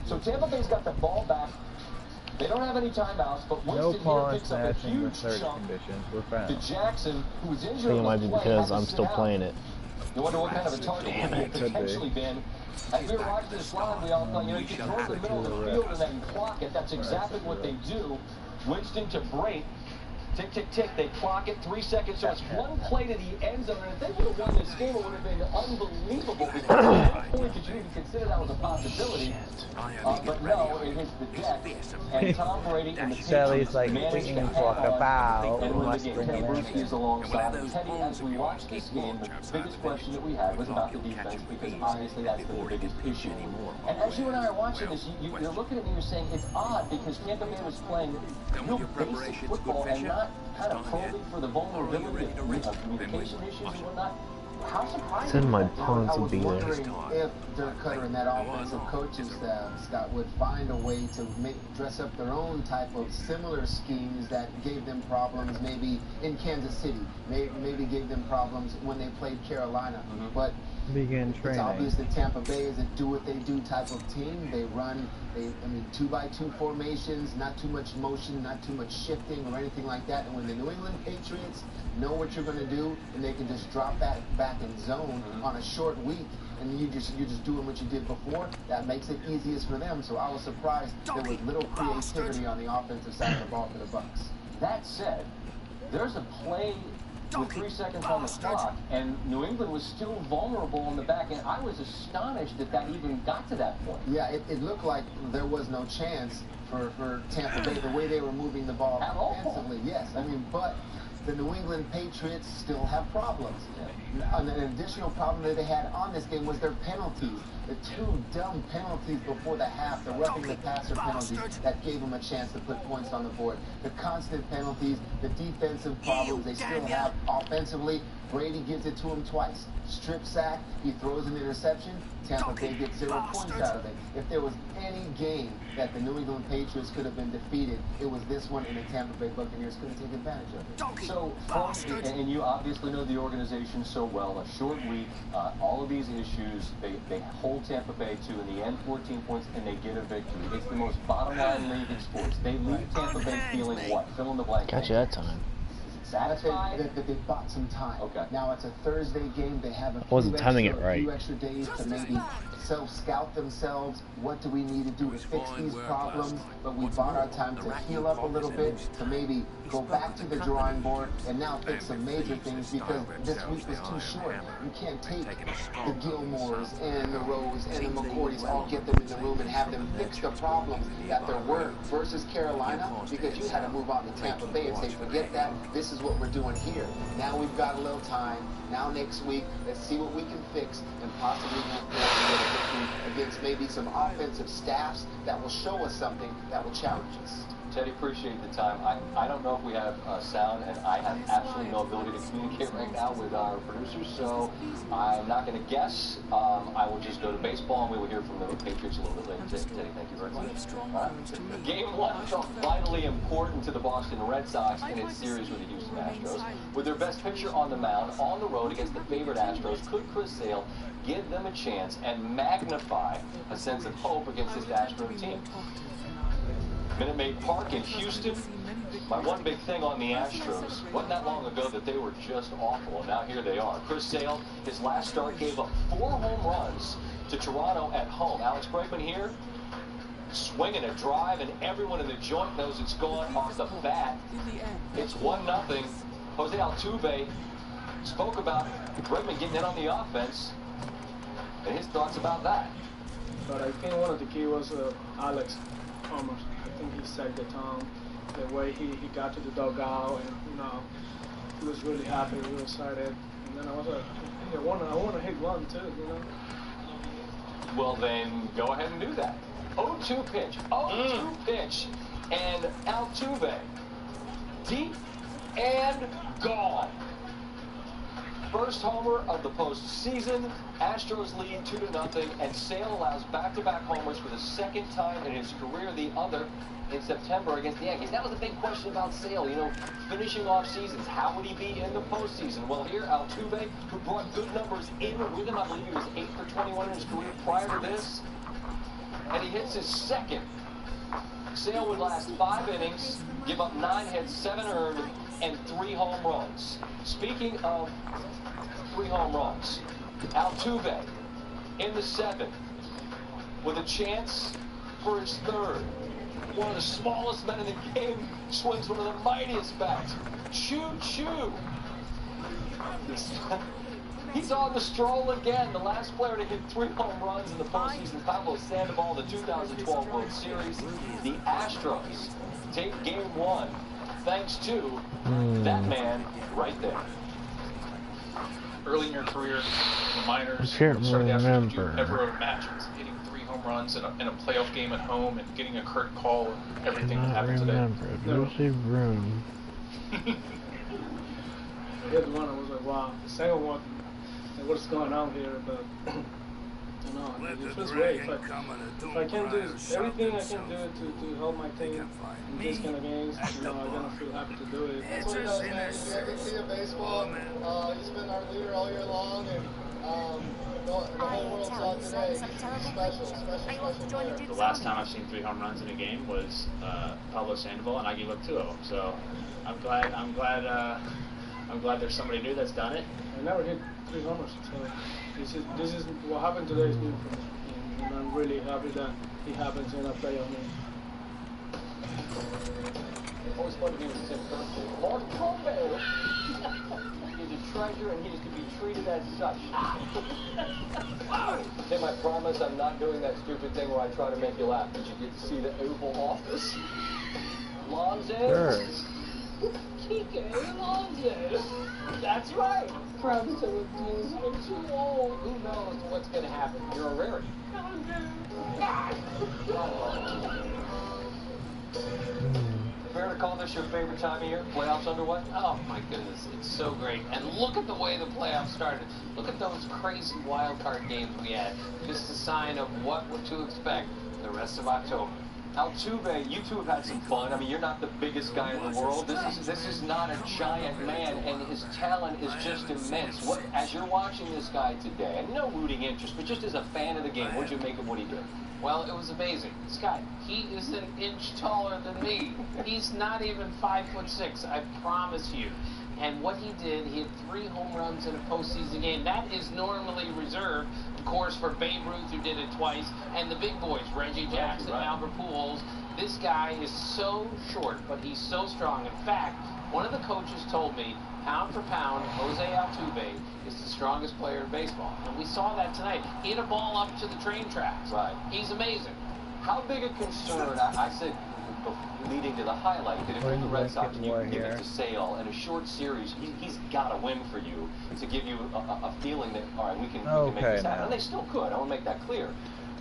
So Tampa Bay's got the ball back. They don't have any timeouts, but No Winston here pawns picks up a matching the huge search chunk conditions were to found. Jackson, who was I injured think it on might the be play, because had to I'm sit still out. playing it. You wonder what kind of a target he it. could potentially been. As we were watching this live, we all thought, you know, you can throw it in the middle of the field and then clock it. That's exactly what they do. Winston to Brate. Tick, tick, tick. They clock it. 3 seconds. So it's one play to the end zone. And if they would have won this game, it would have been unbelievable. Because at no point did you even consider that was a possibility. But no, it hits the deck. And Tom Brady and the Sally's like managed thinking to talk hang on about and win the must game. bring Teddy a Bruschi is alongside. Teddy, as we watched this game, the biggest question that we had was about the defense, because obviously that's been the biggest issue. And as you and I are watching this, you're looking at me, you're saying it's odd because Tampa Bay was playing real basic football and not kind of probing for the vulnerability of communication issues and whatnot. How surprising. Send my is that? pawns I to was be there. wondering if Dirk Cutter and that offensive coaching staff, Scott, would find a way to dress up their own type of similar schemes that gave them problems maybe in Kansas City, maybe gave them problems when they played Carolina. But Begin It's training. obvious that Tampa Bay is a do-what-they-do type of team. They run, 2-by-2 formations, not too much motion, not too much shifting or anything like that. And when the New England Patriots know what you're going to do, and they can just drop back in zone on a short week, and you're just doing what you did before, that makes it easiest for them. So I was surprised there was little creativity on the offensive side of the ball for the Bucs. That said, there's a play with 3 seconds on the clock, and New England was still vulnerable on the back end. I was astonished that even got to that point. Yeah, it looked like there was no chance for Tampa Bay, the way they were moving the ball offensively. Yes, but the New England Patriots still have problems. An additional problem that they had on this game was their penalties. The 2 dumb penalties before the half, the roughing the passer penalties that gave them a chance to put points on the board. The constant penalties, the defensive problems they still have offensively. Brady gives it to him twice. Strip sack, he throws an interception. Tampa Bay gets 0 points out of it. If there was any game that the New England Patriots could have been defeated, it was this one, and the Tampa Bay Buccaneers couldn't take advantage of it. So, and you obviously know the organization so well, a short week, all of these issues, they hold Tampa Bay to, in the end, 14 points, and they get a victory. It's the most bottom line league in sports. They leave Tampa Bay feeling what? Fill in the blank. Gotcha that time. Satisfied that they bought some time. Okay. Now it's a Thursday game. They have a few extra days to maybe self-scout themselves. What do we need to do to fix these problems? But we bought our time to heal up a little bit, to maybe go back to the drawing board and now fix some major things, because this week was too short. You can't take the Gilmores and the Rose and the McCourtys, all get them in the room and have them fix the problems that there were versus Carolina, because you had to move on to Tampa Bay and say, forget that, this is what we're doing here. Now we've got a little time. Now next week, let's see what we can fix and possibly against maybe some offensive staffs that will show us something that will challenge us. Teddy, appreciate the time. I don't know if we have sound, and I have absolutely no ability to communicate right now with our producers, so I'm not going to guess. I will just go to baseball, and we will hear from the Patriots a little bit later. Teddy, thank you very much. Game 1 felt vitally important to the Boston Red Sox in its series with the Houston Astros. With their best pitcher on the mound, on the road against the favorite Astros, could Chris Sale give them a chance and magnify a sense of hope against this Astro team? Minute Maid Park in Houston. My one big thing on the Astros, wasn't that long ago that they were just awful, and now here they are. Chris Sale, his last start, gave up 4 home runs to Toronto at home. Alex Bregman here, swinging a drive, and everyone in the joint knows it's gone off the bat. It's 1-0. Jose Altuve spoke about Bregman getting in on the offense, and his thoughts about that. But I think one of the key was Alex Thomas. I think he set the tone, the way he got to the dugout, and he was really happy, really excited. And then I was I want to hit one too, Well, then go ahead and do that. 0-2 pitch, 0-2 pitch, and Altuve, deep and gone. First homer of the postseason. Astros lead 2-0, and Sale allows back-to-back homers for the second time in his career, the other in September against the Yankees. That was a big question about Sale, finishing off seasons. How would he be in the postseason? Well, here, Altuve, who brought good numbers in with him, I believe he was 8 for 21 in his career prior to this, and he hits his second. Sale would last 5 innings, give up 9 hits, 7 earned, and 3 home runs. Speaking of 3 home runs, Altuve in the 7th with a chance for his 3rd. One of the smallest men in the game swings one of the mightiest bats. Choo-choo. He's on the stroll again. The last player to hit 3 home runs in the postseason, Pablo Sandoval, the 2012 World Series. The Astros take Game 1 thanks to that man right there. Early in your career, in the minors, I can't remember. Did you ever imagine hitting 3 home runs in a playoff game at home and getting a curt call and everything that happened today? Lucy Room. I hit one, I was like, wow. The second one, like, what's going on here? But it feels great. If I can do everything I can do to help my team in these kind of games, I'm gonna feel happy to do it. That's what he does, man. He's the MVP of baseball. He's been our leader all year long, and tell you, sir, some terrible creature. Are you off to join the Duke's The last army? time I've seen 3 home runs in a game was Pablo Sandoval, and I gave up 2 of them. So I'm glad there's somebody new that's done it. I never hit 3 homers, so this is what happened today is new for me, and I'm really happy that it happens in a playoff game. Always fun to be with Tim Kirk. Mark Trumbo is a treasure, and he is to be treated as such. Tim, I promise I'm not doing that stupid thing where I try to make you laugh, but you get to see the Oval Office. Lonzo. Sure. Kike Lonzo. That's right. Promise to abuse him too old. Who knows what's going to happen? You're a rarity. Fair to call this your favorite time of year? Playoffs underway? Oh my goodness, it's so great. And look at the way the playoffs started. Look at those crazy wild card games we had. Just a sign of what to expect the rest of October. Altuve, you two have had some fun. I mean, you're not the biggest guy in the world. This is not a giant man, and his talent is just immense. What, as you're watching this guy today, and no rooting interest, but just as a fan of the game, what did you make of what he did? Well, it was amazing. Scott, he is an inch taller than me. He's not even 5'6", I promise you. And what he did, he had 3 home runs in a postseason game. That is normally reserved, of course, for Babe Ruth, who did it twice, and the big boys, Reggie Jackson, Albert Pujols. This guy is so short, but he's so strong. In fact, one of the coaches told me, pound for pound, Jose Altuve is the strongest player in baseball. And we saw that tonight. He hit a ball up to the train tracks. Right. He's amazing. How big a concern, I said, leading to the highlight, that if you're the Red Sox and you can give it to Sale in a short series, he's got to win for you to give you a feeling that, all right, we can make this happen. And they still could. I want to make that clear.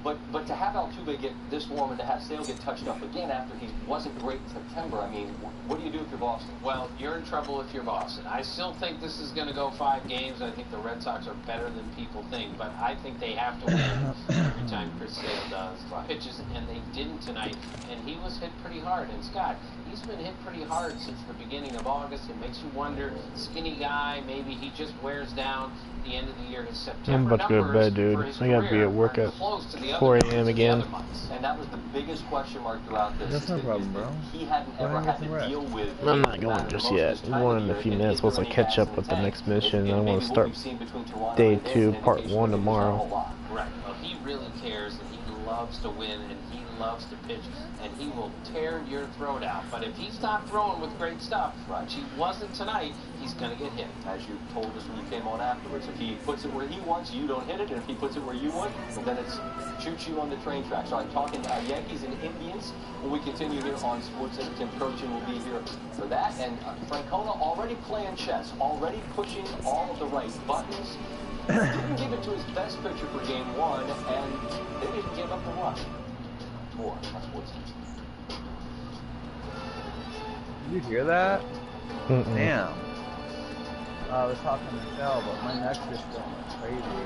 But to have Altuve get this warm and to have Sale get touched up again after he wasn't great in September, I mean, what do you do if you're Boston? Well, you're in trouble if you're Boston. I still think this is going to go 5 games. I think the Red Sox are better than people think, but I think they have to win every time Chris Sale does pitches, and they didn't tonight. And he was hit pretty hard. And Scott, he's been hit pretty hard since the beginning of August. It makes you wonder, skinny guy, maybe he just wears down. The end of the year is September. I'm about to go to bed, dude. I gotta be at work at 4 a.m. again. And that was the biggest question mark throughout this. That's no problem, bro. He hadn't ever had to deal with. I'm not going just yet. I'm going in a few minutes once I catch up with the next mission. I want to start day 2, part 1 tomorrow. Right. Well, he really cares, and he loves to win, and he loves to pitch, and he will tear your throat out. But if he's not throwing with great stuff, which he wasn't tonight, he's going to get hit. As you told us when you came on afterwards, if he puts it where he wants, you don't hit it, and if he puts it where you want, well, then it's choo-choo on the train tracks. All right, talking Yankees and Indians, when we continue here on Sports Center, Tim Kirchin will be here for that, and Francona already playing chess, already pushing all of the right buttons. Didn't give it to his best pitcher for game 1, and they didn't give up the rush. More on Sports Center. Did you hear that? Mm-mm. Damn. I was talking to Michelle, but my neck's just going crazy.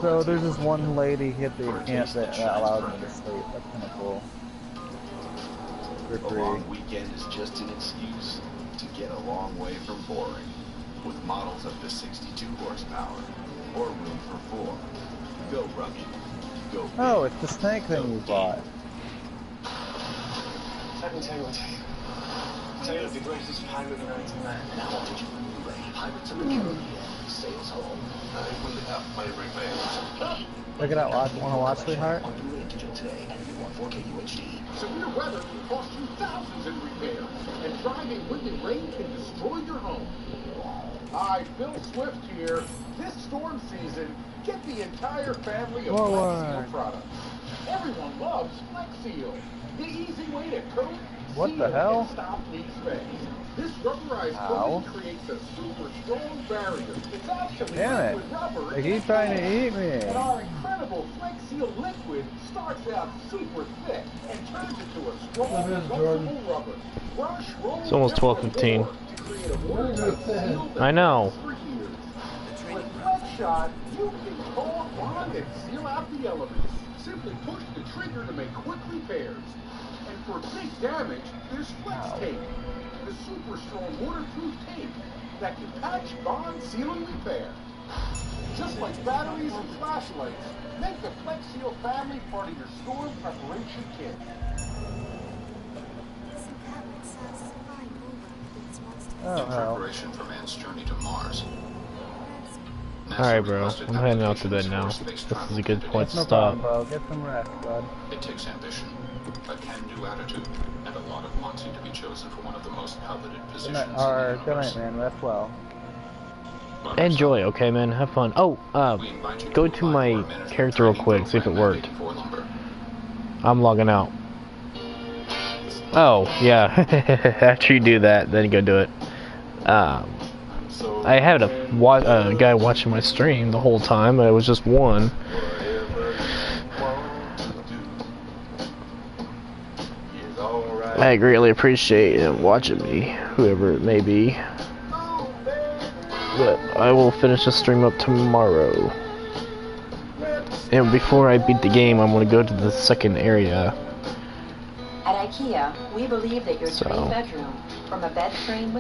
So there's this one lady hit the camp that allowed me to sleep. That's kind of cool. For A free. long weekend is just an excuse to get a long way from boring. With models up to 62 horsepower or room for 4. Go rugged. Go big. Oh, it's the snake thing you bought. Let me tell you what. Tell you the greatest pirate known to man. Now on digital Blu-ray, Pirates of the Caribbean, sails home. I will have my revenge. Look it up. Want to watch, sweetheart? On Blu-ray and digital today, and you want 4K UHD. Severe weather can cost you thousands in repairs, and driving wind and rain can destroy your home. Hi, Phil Swift here. This storm season, get the entire family of Flex Seal products. Everyone loves Flex Seal, the easy way to coat, What seal, the hell? and stop leak space. This rubberized coating creates a super strong barrier. It's actually Damn it. liquid rubber. They keep trying to eat me. And our incredible Flex Seal liquid starts out super thick and turns into a strong, flexible rubber. Brush, roll, It's almost 12:15. I know. With Flex Shot, you can call and seal out the elements. Simply push the trigger to make quick repairs. And for big damage, there's Flex Tape, the super strong waterproof tape that can patch, bond, seal, and repair. Just like batteries and flashlights, make the Flex Seal family part of your storm preparation kit. In preparation for man's journey to Mars. Alright, bro. I'm heading out to bed now. This is a good point to stop. Bro. Get some rest, bud. It takes ambition, a can-do attitude, and a lot of wanting to be chosen for one of the most coveted positions in the Good night, man. Rest well. Enjoy, okay, man. Have fun. Oh, go to my character real quick, see if it worked. I'm logging out. Oh, yeah. After you do that, then you go do it. I had a guy watching my stream the whole time, but it was just one. I greatly appreciate him watching me, whoever it may be. But I will finish the stream up tomorrow. And before I beat the game, I'm going to go to the second area. At IKEA, we believe that your dream bedroom, from a bed frame with